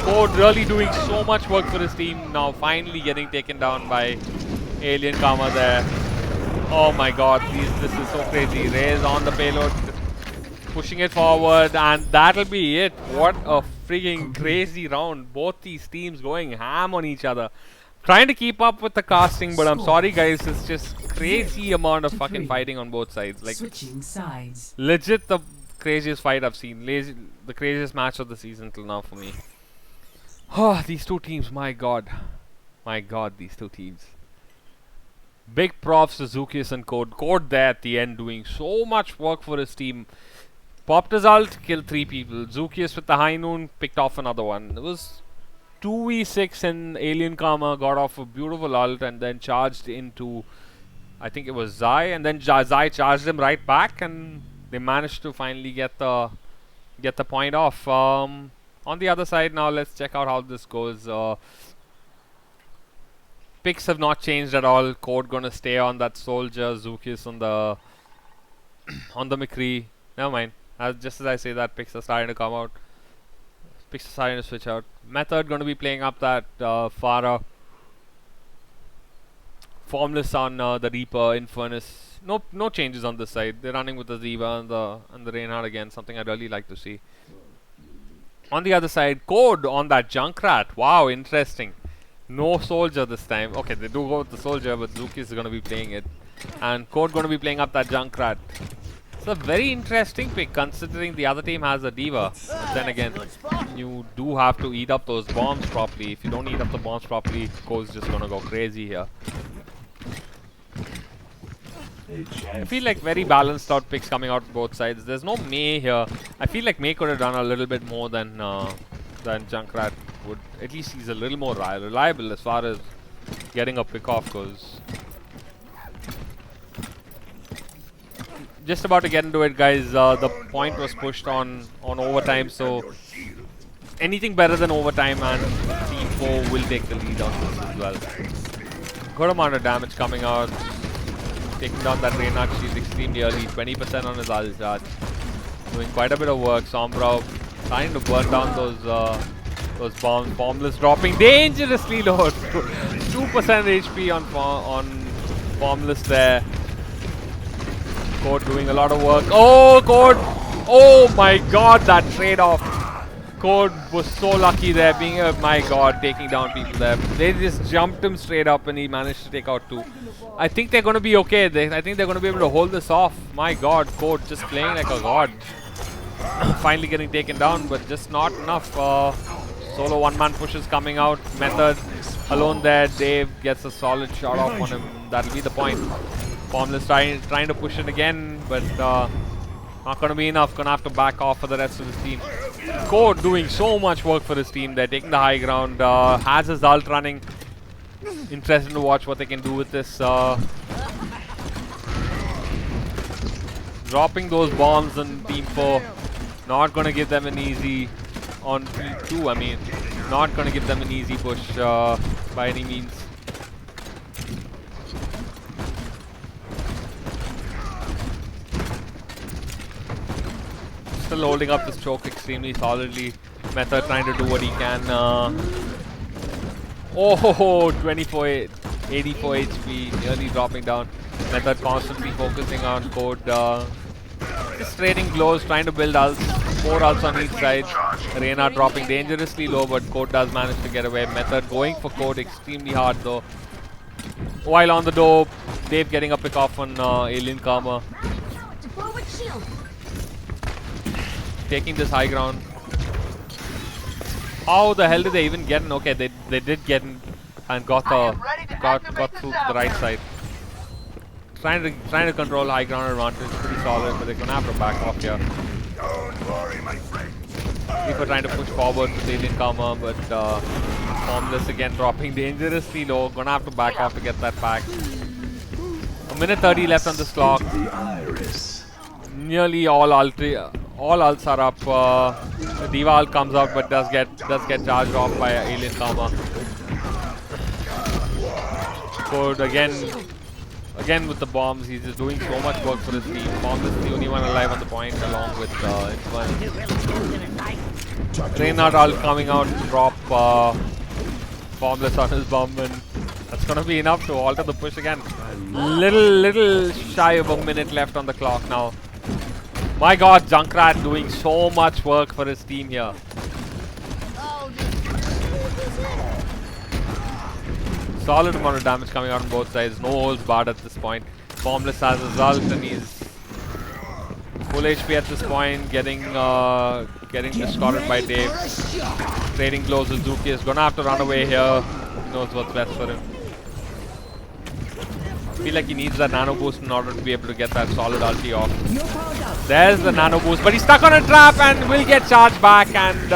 Code really doing so much work for his team now, finally getting taken down by Alien Karma there. Oh my god, this is so crazy. Ray's on the payload, pushing it forward, and that'll be it. What a freaking crazy round. Both these teams going ham on each other. Trying to keep up with the casting, but I'm sorry guys, it's just crazy amount of fucking fighting on both sides. Like, Switching sides. legit the craziest fight I've seen. The craziest match of the season till now for me. Oh, these two teams, my god. My god, these two teams. Big props to Zukius and Code. Code there at the end doing so much work for his team. Popped his ult, killed 3 people. Zukius with the high noon picked off another one. It was 2v6 and Alien Karma got off a beautiful ult and then charged into, I think it was Zai, and then Zai charged him right back, and they managed to finally get the point off. On the other side now, let's check out how this goes. Picks have not changed at all. Code gonna stay on that soldier. Zukius on the McCree. Never mind. Just as I say that, picks are starting to come out. Picks are starting to switch out. Method gonna be playing up that Farah. Formless on the Reaper, Infernus. No changes on this side. They're running with the Ziva and the Reinhardt again. Something I'd really like to see. On the other side, Code on that Junkrat. Wow, interesting. No soldier this time. Okay, they do go with the soldier, but Zuki is going to be playing it. And Code going to be playing up that Junkrat. It's a very interesting pick considering the other team has a Diva. But then again, you do have to eat up those bombs properly. If you don't eat up the bombs properly, Code's just going to go crazy here. I feel like very balanced out picks coming out both sides. There's no Mei here. I feel like Mei could have done a little bit more than Junkrat would. At least he's a little more reliable as far as getting a pick off goes. Just about to get into it, guys. The point was pushed on overtime, so anything better than overtime, and Team 4 will take the lead on this as well. Good amount of damage coming out. Taking down that Reinhardt shield extremely early, 20% on his ult charge. Doing quite a bit of work. Sombra trying to burn down those bombs. Formless dropping dangerously low. 2% HP on Formless there. Code doing a lot of work. Oh, Code! Oh my god, that trade-off. Code was so lucky there, my god, taking down people there. They just jumped him straight up and he managed to take out 2. I think they're going to be okay. I think they're going to be able to hold this off. My god, Code just playing like a god. Finally getting taken down, but just not enough. Solo one-man pushes coming out. Method alone there. Dave gets a solid shot off on him. That'll be the point. Formless trying to push it again, but not going to be enough. Going to have to back off for the rest of his team. Code doing so much work for his team. They're taking the high ground. Has his ult running. Interesting to watch what they can do with this. Dropping those bombs on Team 4. Not gonna give them an easy on 3-2. I mean, not gonna give them an easy push by any means. Still holding up this choke extremely solidly. Method trying to do what he can. Oh, 84, 84 HP, nearly dropping down. Method constantly focusing on Code. Just trading blows, trying to build ults. 4 ults on each side. Reyna dropping dangerously low, but Code does manage to get away. Method going for Code extremely hard though. While on the door, Dave getting a pick off on Alien Karma. Forward shield. Taking this high ground. How the hell did they even get in? Okay, they did get in and got through the right side. Trying to control high ground advantage, pretty solid, but they're gonna have to back off here. Don't worry, my friend. People trying to push forward with Alien Karma, but Formless again dropping dangerously low. Gonna have to back off to get that back. A minute 30 left on this clock. Nearly all ults are up. Diva ult comes out, but does get charged off by Alien Karma. Code again with the bombs. He's just doing so much work for his team. Formless is the only one alive on the point, along with Reinhardt ult coming out to drop Formless on his bomb, and that's gonna be enough to alter the push again. Little shy of a minute left on the clock now. My god, Junkrat doing so much work for his team here. Solid amount of damage coming out on both sides. No holds barred at this point. Formless has his ult and he's full HP at this point. Getting discarded by Dave. Trading blows with Zuki is gonna have to run away here. He knows what's best for him. I feel like he needs that nano boost in order to be able to get that solid ulti off. There's the nano boost, but he's stuck on a trap and will get charged back and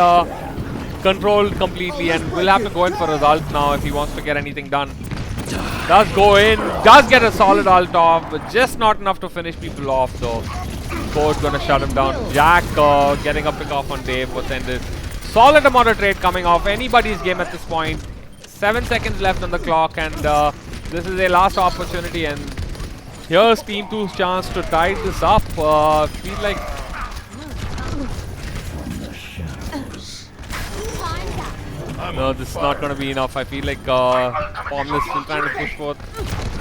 controlled completely, and will have to go in for his ult now if he wants to get anything done. Does go in, does get a solid ult off, but just not enough to finish people off though. Code's gonna shut him down. Jack getting a pick off on Dave, what's ended. Solid amount of trade coming off anybody's game at this point. 7 seconds left on the clock, and this is a last opportunity, and here's Team 2's chance to tie this up. Feel like no, this is not going to be enough. I feel like Formless still trying to push forth.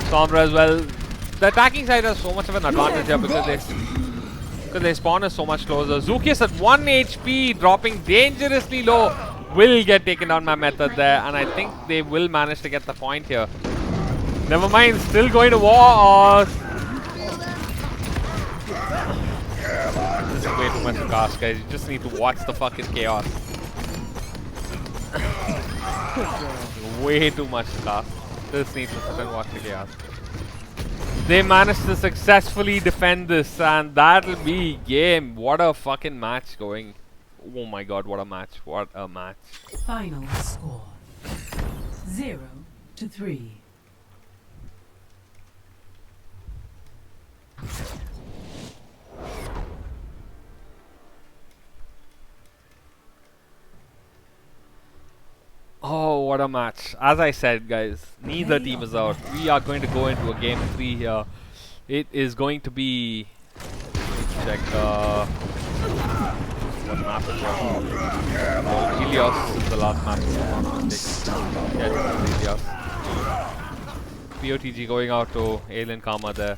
Sombra as well. The attacking side has so much of an advantage here because their spawn is so much closer. Zukius at 1 HP, dropping dangerously low. Will get taken down by Method there, and I think they will manage to get the point here. Never mind, still going to war. This is way too much to cast, guys. You just need to watch the fucking chaos. Way too much to cast. Just need to sit and watch the chaos. They managed to successfully defend this, and that'll be game. What a fucking match going. Oh my god, what a match. What a match. Final score 0-3. Oh, what a match. As I said, guys, neither team is out. We are going to go into a game 3 here. It is going to be... check, what map is that? Oh, Ilios is the last map, if I'm not mistaken. Yeah, it's Ilios. POTG going out to Alien Karma there.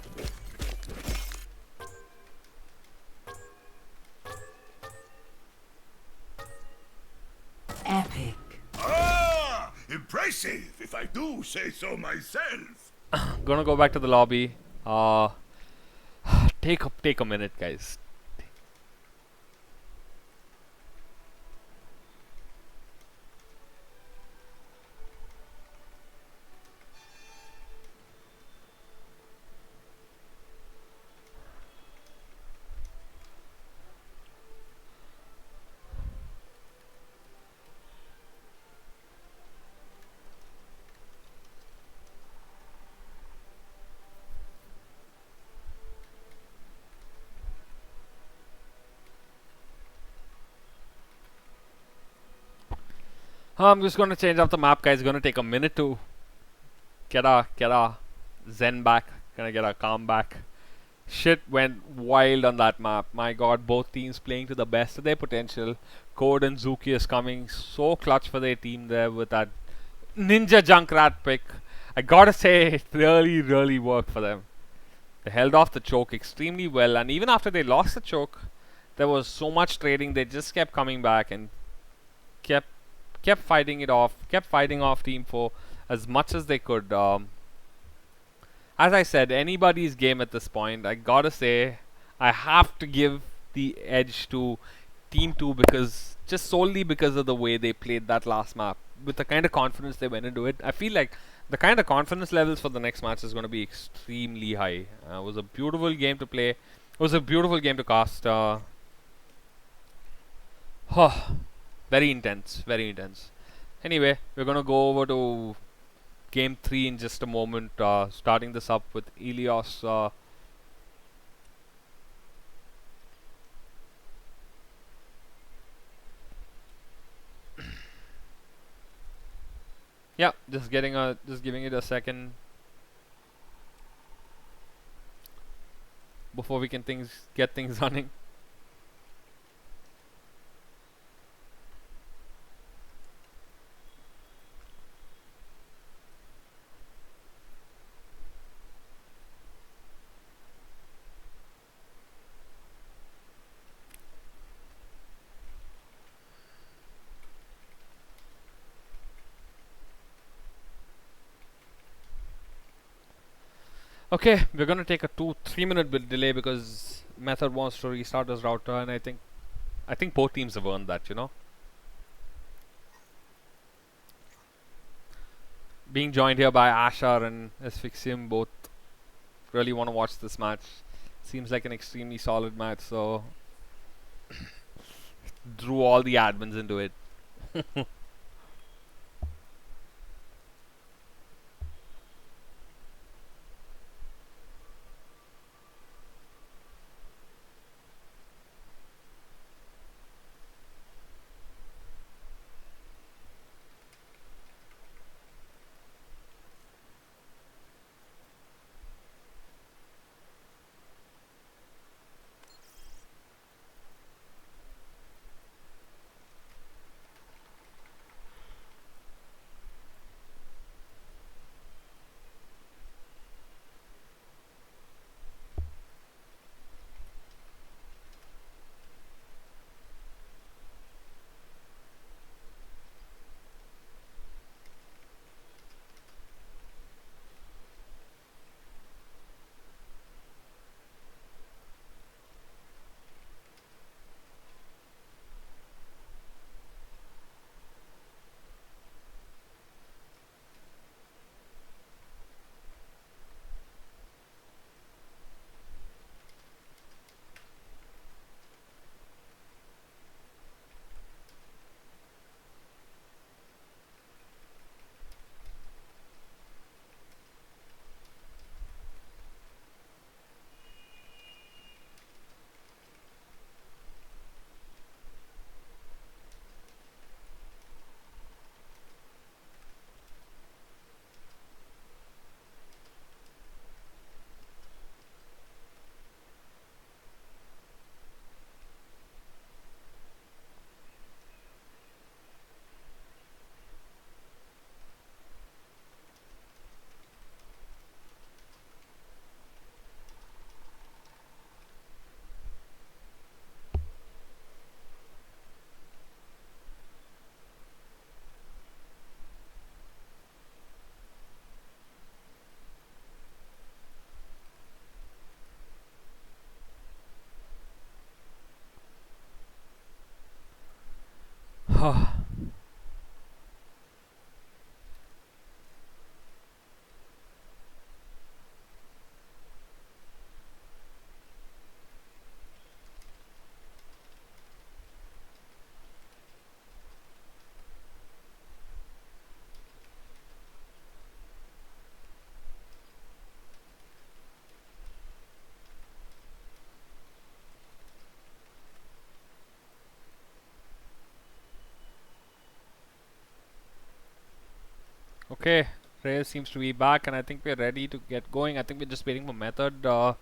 Epic. Ah, impressive, if I do say so myself. Gonna go back to the lobby. Take a minute, guys. I'm just going to change up the map, guys. It's going to take a minute to get our zen back. Gonna get our calm back. Shit went wild on that map. My god, both teams playing to the best of their potential. Code and Zuki is coming so clutch for their team there with that Ninja Junkrat pick. I gotta say, it really, really worked for them. They held off the choke extremely well, and even after they lost the choke, there was so much trading. They just kept coming back and kept fighting it off, kept fighting off Team 4 as much as they could. As I said, anybody's game at this point. I gotta say, I have to give the edge to Team 2 because just solely because of the way they played that last map. With the kind of confidence they went into it, I feel like the kind of confidence levels for the next match is going to be extremely high. It was a beautiful game to play. It was a beautiful game to cast. Very intense, very intense. Anyway, we're going to go over to Game 3 in just a moment, starting this up with Ilios. Yeah, just giving it a second before we can get things running. Okay, we're gonna take a 2-3 minute delay because Method wants to restart his router, and I think both teams have earned that, you know. Being joined here by Ashar and Asphyxium, both really want to watch this match. Seems like an extremely solid match, so drew all the admins into it. Okay, Reyes seems to be back, and I think we're ready to get going. I think we're just waiting for Method, though.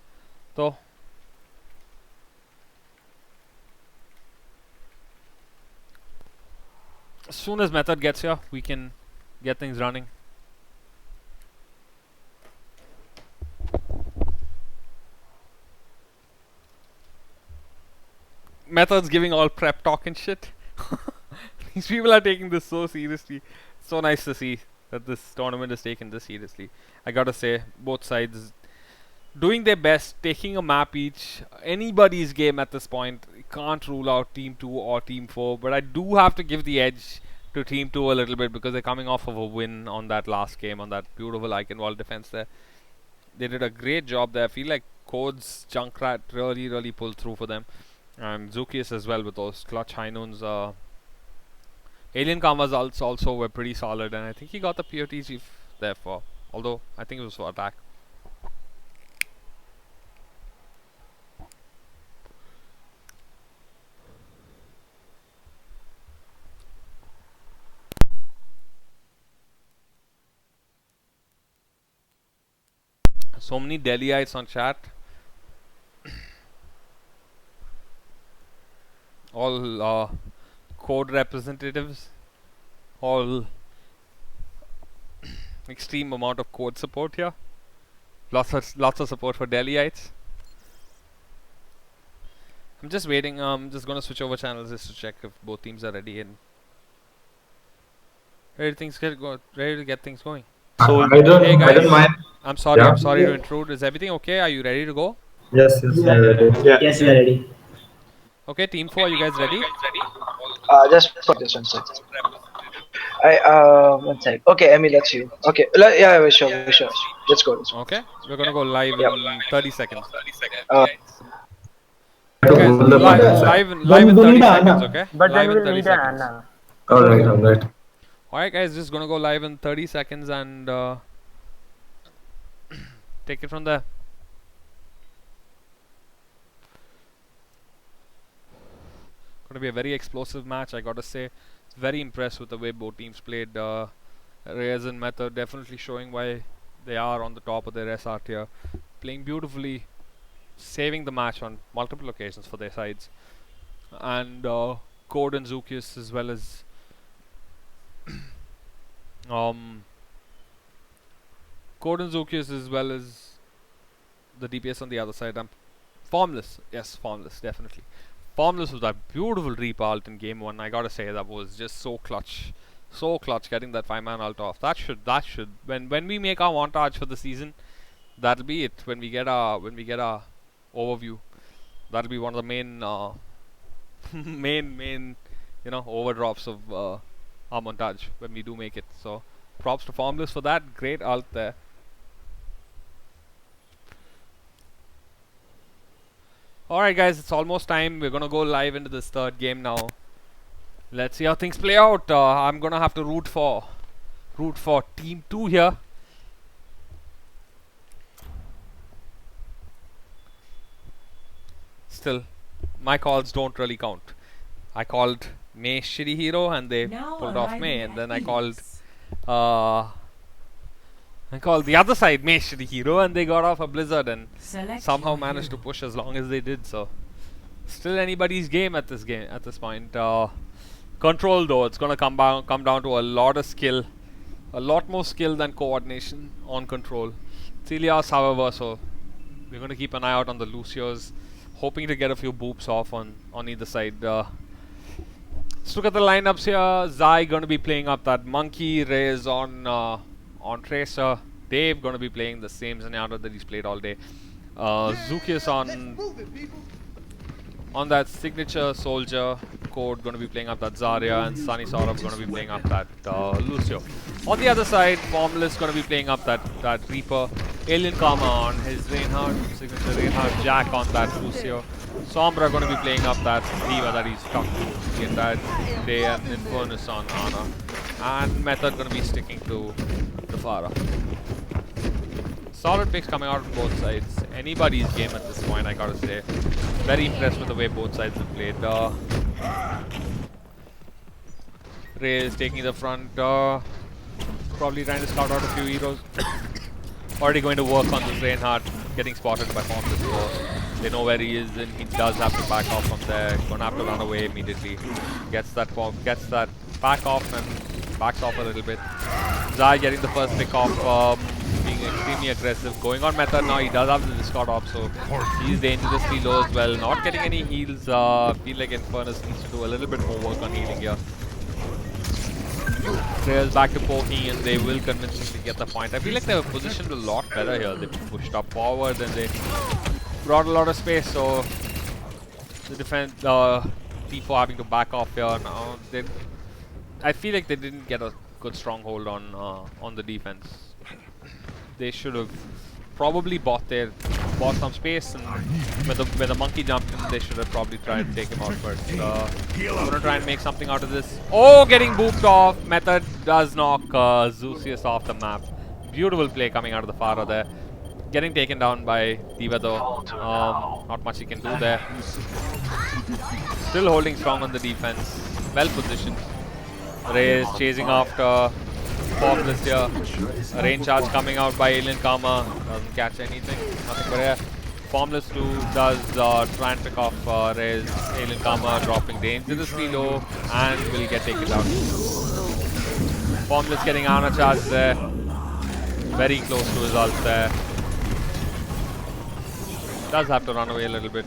As soon as Method gets here, we can get things running. Method's giving all prep talk and shit. These people are taking this so seriously. So nice to see that this tournament is taken this seriously. I gotta say, both sides doing their best, taking a map each. Anybody's game at this point. You can't rule out Team 2 or Team 4, but I do have to give the edge to Team 2 a little bit because they're coming off of a win on that last game, on that beautiful Eichenwalde defense there. They did a great job there. I feel like Code's Junkrat really pulled through for them. And Zukius as well with those clutch high noons. Alien Karma's also were pretty solid, and I think he got the POTG there for, although I think it was for attack. So many Delhiites on chat. All code representatives. All extreme amount of code support here. Lots of support for Delhiites. I'm just waiting. I'm just gonna switch over channels just to check if both teams are ready and ready to get things going. So Hey I guys, don't mind. I'm sorry. Yeah. I'm sorry to intrude. Is everything okay? Are you ready to go? Yes, we are ready. Yes, we are ready. Okay, team 4, are you guys ready? Just for this one sec. One sec. Okay, Emil, that's you. Okay, yeah, sure. Let's go. Okay, we're gonna go live in 30 seconds. To Guys, hold the button. live in we 30 need seconds, Anna. okay? But Live then in we'll 30 need seconds. Anna. Alright. Alright guys, just gonna go live in 30 seconds and take it from there. Gonna be a very explosive match, I gotta say. Very impressed with the way both teams played. Reyes and Method definitely showing why they are on the top of their SR tier. Playing beautifully, saving the match on multiple occasions for their sides. And Code and Zukius as well as Code and Zukius as well as the DPS on the other side. Formless, yes, Formless, definitely. Formless was that beautiful Reaper ult in game 1. I gotta say that was just so clutch getting that 5-man ult off. That should when we make our montage for the season, that'll be it. When we get our overview, that'll be one of the main main overdrops of our montage when we do make it. So props to Formless for that great ult there. Alright guys, it's almost time. We're gonna go live into this third game now. Let's see how things play out. I'm gonna have to root for Team 2 here. Still, my calls don't really count. I called May Shitty Hero and they pulled off May, and then I called the other side May Shitty Hero and they got off a Blizzard and somehow managed to push as long as they did. So still anybody's game at this point. Control though, it's gonna come down to a lot of skill, a lot more skill than coordination on control. It's Ilios, however, so we're gonna keep an eye out on the Lucios, hoping to get a few boops off on either side. Let's look at the lineups here. Zai gonna be playing up that monkey. Reyes on Tracer. Dave gonna be playing the same Zenyatta that he's played all day. Zukius on that signature soldier. Code gonna be playing up that Zarya, and Sunny Saurabh gonna be playing up that Lucio. On the other side, Formless gonna be playing up that Reaper. Alien Karma on his Reinhardt, signature Reinhardt. Jack on that Lucio. Sombra gonna be playing up that Diva that he's stuck to the entire day, and Infernus on Ana. And Method gonna be sticking to the Pharah. Solid picks coming out on both sides. Anybody's game at this point, I gotta say. Very impressed with the way both sides have played. Ray is taking the front. probably trying to scout out a few heroes. Already going to work on this Reinhardt, getting spotted by Formless. So they know where he is, and he does have to back off from there. Gonna have to run away immediately. Gets that back off and backs off a little bit. Zai getting the first pick off, being extremely aggressive. Going on method now. He does have the discard off, so he's dangerously low as well. Not getting any heals. Feel like Infernus needs to do a little bit more work on healing here. Players back to poking, and they will convincingly get the point. I feel like they were positioned a lot better here. They pushed up forward and they brought a lot of space, so the defense T4 having to back off here now. I feel like they didn't get a good stronghold on the defense. They should have probably bought some space, and when the monkey jumped in, they should have probably tried to take him out first. I'm gonna try and make something out of this. Oh, getting booped off. Method does knock Zeusius off the map. Beautiful play coming out of the Pharaoh there. Getting taken down by Diva though. Not much he can do there. Still holding strong on the defense. Well positioned. Ray is chasing after Formless here. A rain charge coming out by Alien Karma. Doesn't catch anything. Nothing but air. Formless too does try and pick off Ray's Alien Karma, dropping dangerously low and will get taken down. Formless getting Ana charge there. Very close to his ult there. Does have to run away a little bit.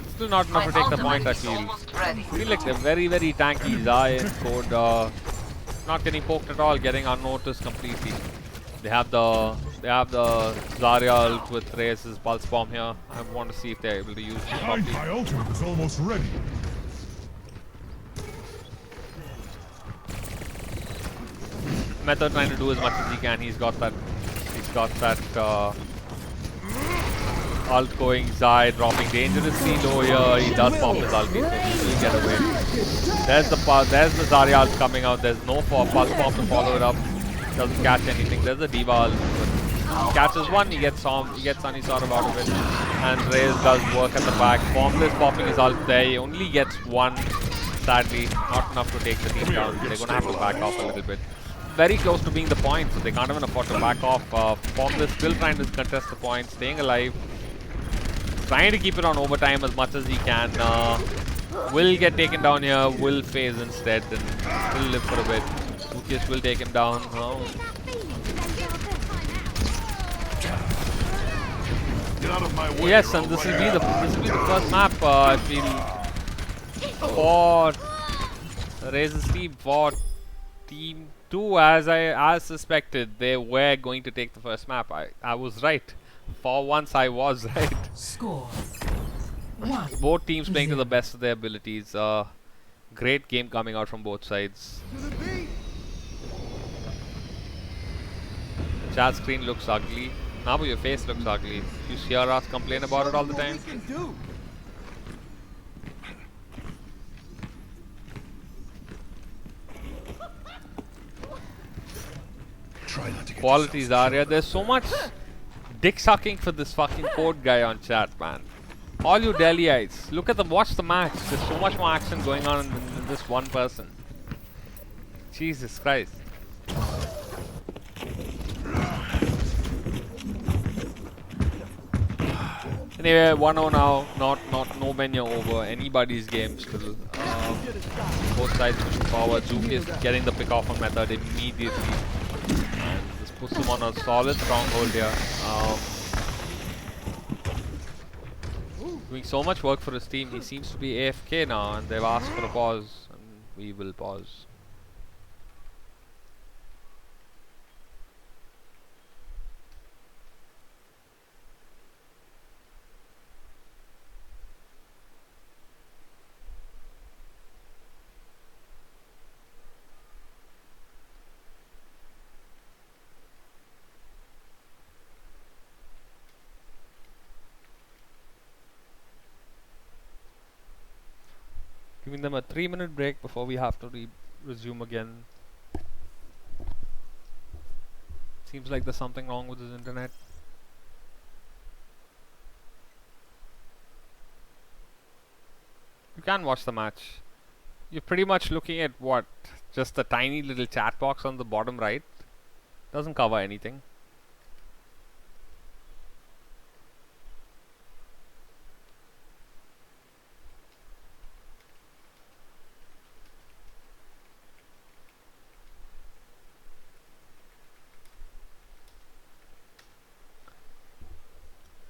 Still not enough to take the point, I feel. Feel like they're very, very tanky. Zai and Code not getting poked at all, getting unnoticed completely. They have the Zarya ult with Reyes' pulse bomb here. I want to see if they're able to use it properly. My ultimate is almost ready. Method trying to do as much as he can. He's got that ult going. Zai dropping dangerously low here. He does pop his ulti, so he will get away. There's the Zarya ult coming out. There's no pulse bomb to follow it up. Doesn't catch anything. There's a Diva ult. He catches one, he gets any sort of out of it. And Reyes does work at the back. Formless popping his ult there. He only gets one, sadly. Not enough to take the team down. They're gonna have to back off a little bit. Very close to being the point, so they can't even afford to back off. Formless still trying to contest the point, staying alive. Trying to keep it on overtime as much as he can. Will get taken down here, will phase instead and still live for a bit. Ilios will take him down. Get out of my way. Yes, and this will be the first map I feel for Razor's team, for Team 2. As suspected, they were going to take the first map. I was right. For once, I was right. Score. Both teams playing to the best of their abilities. Great game coming out from both sides. Chat screen looks ugly. Now your face looks ugly. You hear us complain about it all the time. Quality Zarya. There's so much dick sucking for this fucking code guy on chat, man. All you Delhiites, watch the match. There's so much more action going on than this one person. Jesus Christ. Anyway, 1-0 now. No menu over anybody's game still. Both sides pushing forward. Zuki is getting the pick off on method immediately. And this puts him on a solid stronghold here. Doing so much work for his team. He seems to be AFK now, and they've asked for a pause, and we will pause. Giving them a 3-minute break before we have to resume again. Seems like there's something wrong with his internet. You can watch the match. You're pretty much looking at what? Just the tiny little chat box on the bottom right. Doesn't cover anything.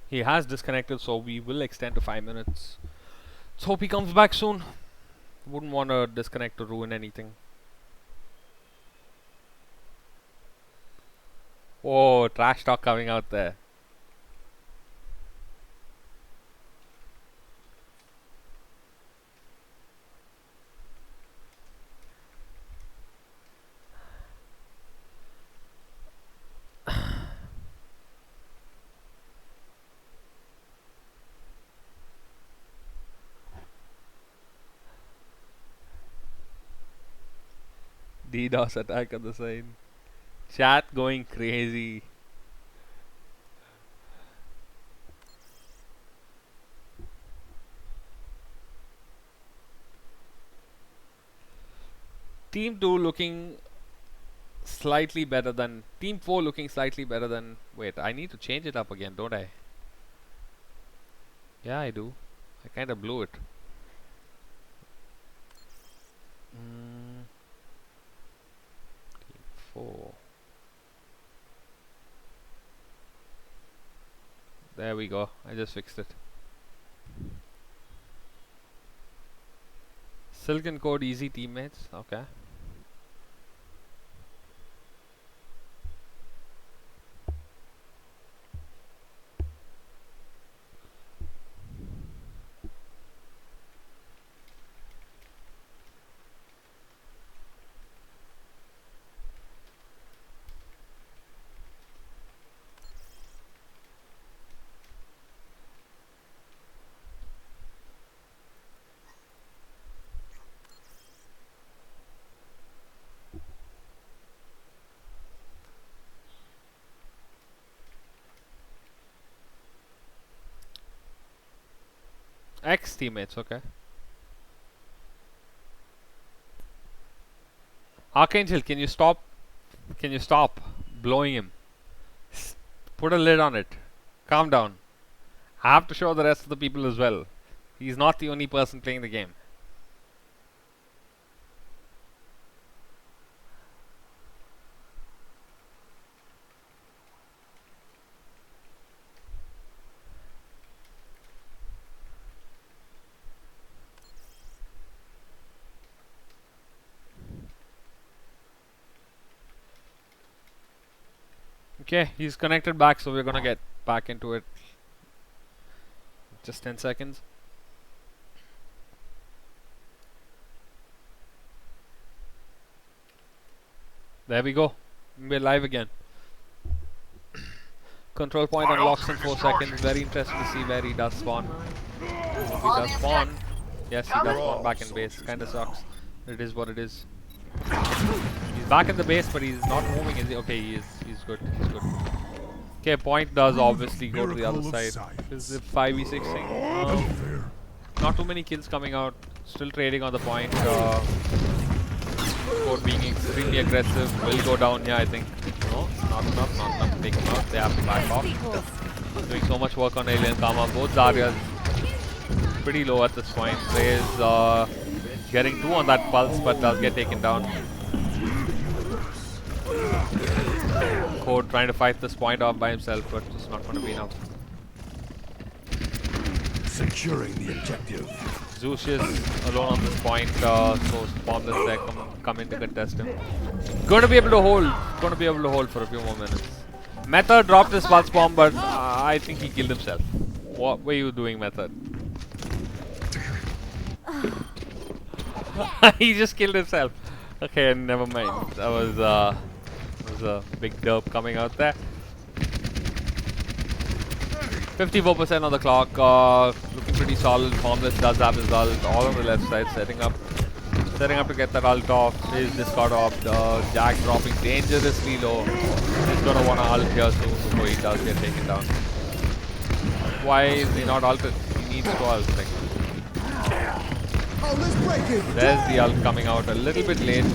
He has disconnected, so we will extend to 5 minutes. Let's hope he comes back soon. Wouldn't want to disconnect to ruin anything. Oh, trash talk coming out there. DDoS attack on the side. Chat going crazy. Team 2 looking slightly better than Team 4 looking slightly better than. Wait, I need to change it up again, don't I? Yeah, I do. I kind of blew it. Team 4. There we go. I just fixed it. Silken Code easy teammates. Okay. Ex teammates, okay. Archangel, can you stop? Can you stop blowing him? Put a lid on it. Calm down. I have to show the rest of the people as well. He's not the only person playing the game. Okay, he's connected back, so we're gonna get back into it. Just 10 seconds. There we go. We're live again. Control point unlocks in 4 seconds. Very interesting to see where he does spawn. If he does spawn, yes, he does spawn back in base. Kinda sucks. It is what it is. He's back in the base, but he's not moving. Is he? Okay, he is. He's good. He's good. Okay, point does obviously go to the other side. This is a 5v6 thing. Not too many kills coming out. Still trading on the point. Code being extremely aggressive. Will go down here, I think. No, not enough to take him out. They have to back off. Doing so much work on Alien Karma. Both Zaryas pretty low at this point. Ray is getting 2 on that pulse, but does get taken down. Code trying to fight this point off by himself, but it's not going to be enough. Securing the objective. Zeus is alone on this point, so Bombless there come in to contest him. Going to be able to hold. Going to be able to hold for a few more minutes. Method dropped his pulse bomb, but I think he killed himself. What were you doing, Method? He just killed himself. Okay, never mind. That was a big derp coming out there. 54% on the clock. Looking pretty solid. Formless does have his ult all on the left side, setting up to get that ult off. His discard off. Jack dropping dangerously low. He's gonna wanna ult here soon before he does get taken down. Why is he not ulted? He needs to ult. Like, There's the ult coming out a little bit late.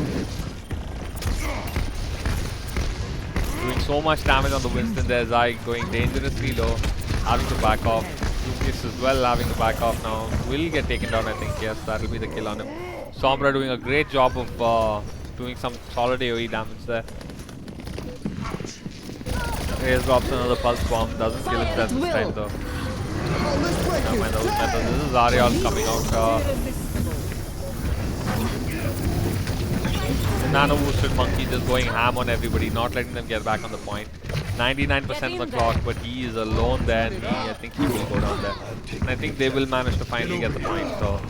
Doing so much damage on the Winston. There's Ike going dangerously low. Having to back off. Lucas as well having to back off now. Will get taken down, I think. Yes, that'll be the kill on him. Sombra doing a great job of doing some solid AoE damage there. Reyes drops another pulse bomb. Doesn't kill himself this time though. Never mind those methods. This is Ariel coming out. The nano boosted monkey just going ham on everybody, not letting them get back on the point. 99% of the clock, but he is alone there, and I think he will go down there. And I think they will manage to finally get the point. So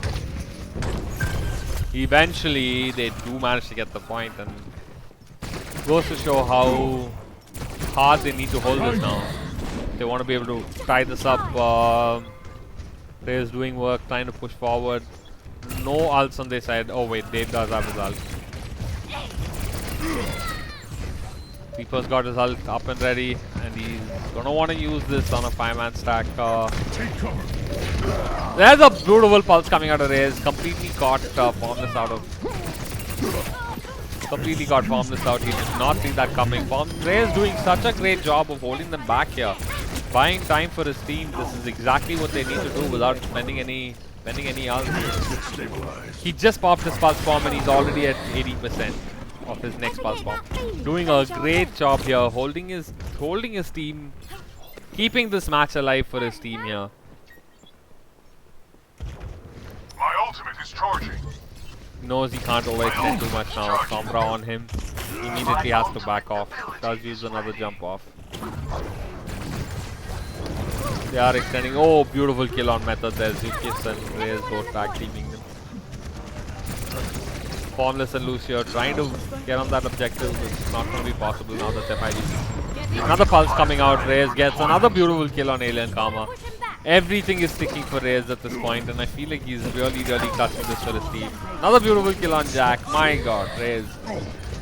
eventually they do manage to get the point, and goes to show how hard they need to hold this now. They want to be able to tie this up. Reyes doing work, trying to push forward. No ults on their side. Oh wait, Dave does have his ult. Reaper's got his ult up and ready, and he's gonna want to use this on a 5-man stack. There's a beautiful pulse coming out of Reyes. Completely caught Formless out of. Completely got Formless out. He did not see that coming. Reyes doing such a great job of holding them back here, buying time for his team. This is exactly what they need to do without spending any ult. He just popped his pulse bomb and he's already at 80% of his next pulse bomb. Doing a great job here, holding his team, keeping this match alive for his team here. My ultimate is charging. Knows he can't overextend too much now. Sombra on him. Immediately has to back off. Does use another jump off. They are extending. Oh, beautiful kill on method there. Zukis and Reyes both tag teaming them. Formless and Lucio trying to get on that objective. It's not going to be possible now that they're fighting. Another pulse coming out. Reyes gets another beautiful kill on Alien Karma. Everything is sticking for Reyes at this point, and I feel like he's really clutching this for his team. Another beautiful kill on Jack. My god, Reyes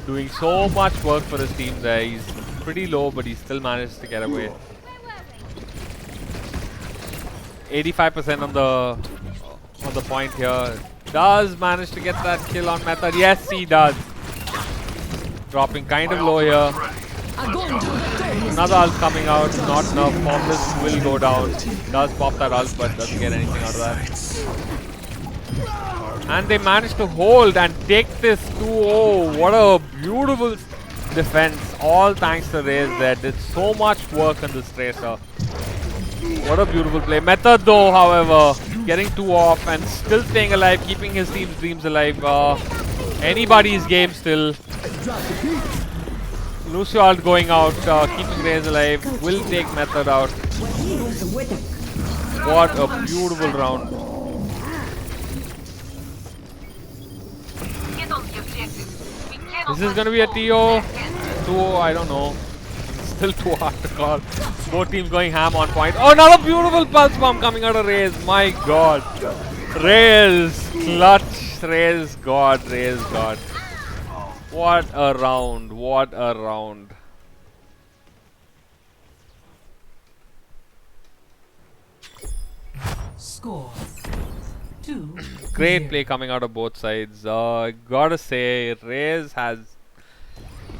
doing so much work for his team there. He's pretty low, but he still managed to get away. 85% on the point here. Does manage to get that kill on method. Yes, he does. Dropping kind of low here. Another ult coming out. Not enough. Formless will go down. Does pop that ult, but doesn't get anything out of that. And they managed to hold and take this 2-0. What a beautiful defense. All thanks to Reyes there. Did so much work on this tracer. What a beautiful play. Method though, however, getting 2 off and still staying alive, keeping his team's dreams alive. Anybody's game still. Lucio ult going out, keeping Reyes alive. Will take Method out. What a beautiful round. This is going to be a TO. 2-0, I don't know. Still too hard to call. Both teams going ham on point. Oh, another beautiful pulse bomb coming out of Reyes. My god. Reyes clutch. Reyes god. Reyes god. What a round. What a round. Score 2. Great play coming out of both sides. Gotta say, Reyes has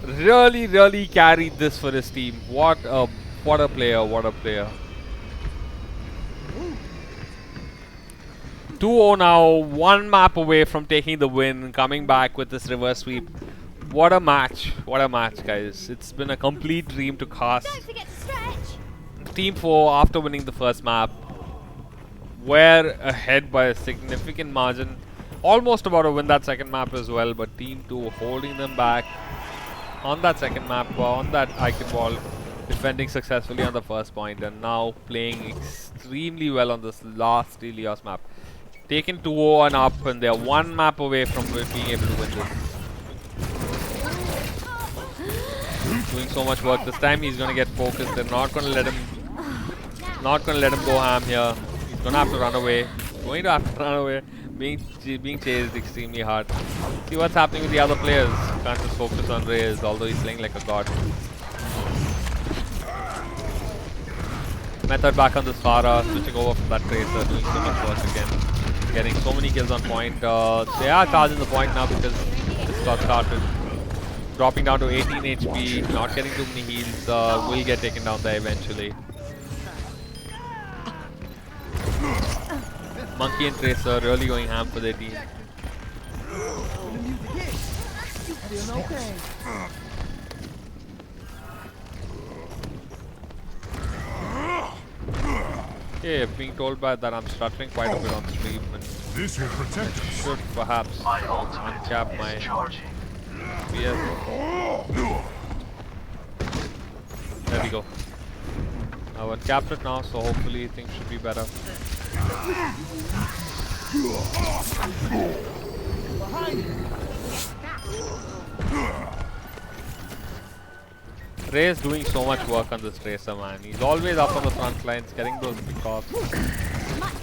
really carried this for his team. What a player, what a player. 2-0 now, one map away from taking the win, coming back with this reverse sweep. What a match, guys. It's been a complete dream to cast. Team 4, after winning the first map, were ahead by a significant margin. Almost about to win that second map as well, but Team 2 holding them back on that second map, on that Eichenwalde, defending successfully on the first point, and now playing extremely well on this last Ilios map. Taken 2-0 and up, and they're one map away from being able to win this. Doing so much work. This time he's going to get focused. They're not going to let him go ham here. He's going to have to run away. Going to have to run away. Being chased extremely hard. See what's happening with the other players. Can't just focus on Reyes, although he's playing like a god. Method back on this Farah, switching over from that tracer, doing so much work again. Getting so many kills on point. They are charging the point now because this got started. Dropping down to 18 HP, not getting too many heals. Will get taken down there eventually. Monkey and Tracer really going ham for their team. Okay, being told by that I'm stuttering quite a bit on stream and This will protect us. should perhaps uncap my PS. There we go. I've uncapped it now, so hopefully things should be better. Ray is doing so much work on this Tracer, man. He's always up on the front lines, getting those pickoffs,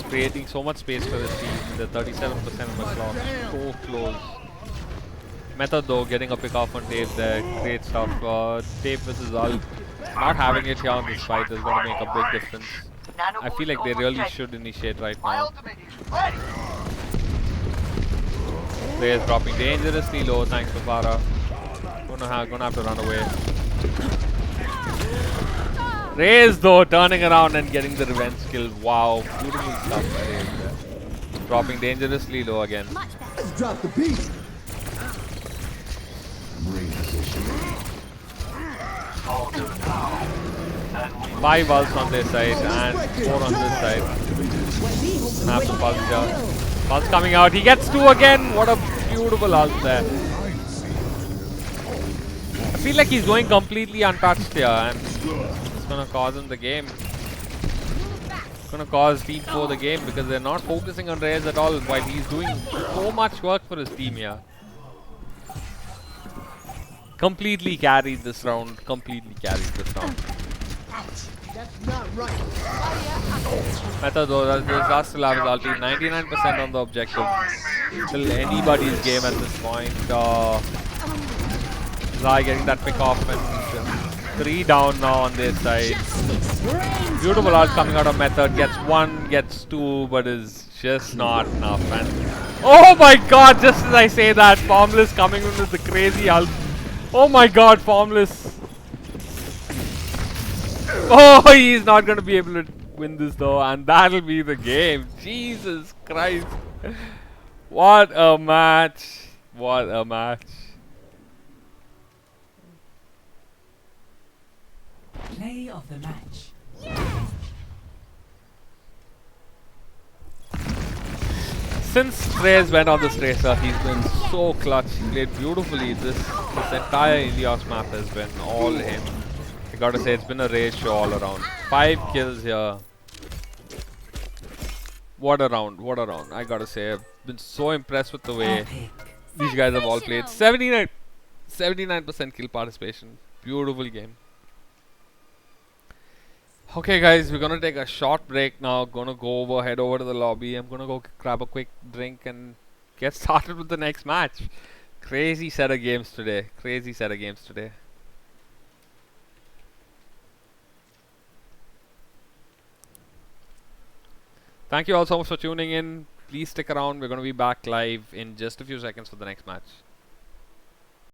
creating so much space for his team. The 37% of the clock, so close. Method though, getting a pick off on Dave there, great stuff. Dave with his ult, not having it here on this fight is going to make a big difference. I feel like they really should initiate right now. Ray is dropping dangerously low, thanks to Farah. Gonna have to run away. Raze though turning around and getting the revenge kill. Wow, beautiful stuff by Raze there. Dropping dangerously low again. Drop the beat. 5 ults on this side and 4 on this side. Snap the pulse here. Pulse coming out. He gets 2 again. What a beautiful ult there. I feel like he's going completely untouched here and it's gonna cause him the game. It's gonna cause Team 4 the game because they're not focusing on Reyes at all while he's doing so much work for his team here. Completely carried this round. Completely carried this round. That's not right. Method though, does still have his ulti. 99% on the objective. Still anybody's game at this point. Zai getting that pick off and 3 down now on their side. Beautiful ult coming out of Method. Gets 1, gets 2, but is just not enough. And oh my god, just as I say that, Formless coming in with the crazy ult. Oh my god, Formless. Oh, he's not going to be able to win this though, and that'll be the game. Jesus Christ. What a match. What a match. Play of the match. Since Reyes went on this Tracer, he's been so clutch. He played beautifully. This entire Ilios map has been all him. I gotta say, it's been a Reyes show all around. 5 kills here. What a round, what a round. I gotta say, I've been so impressed with the way these guys have all played. 79% kill participation. Beautiful game. Okay guys, we're gonna take a short break now. Gonna head over to the lobby. I'm gonna go grab a quick drink and get started with the next match. Crazy set of games today. Crazy set of games today. Thank you all so much for tuning in. Please stick around. We're gonna be back live in just a few seconds for the next match.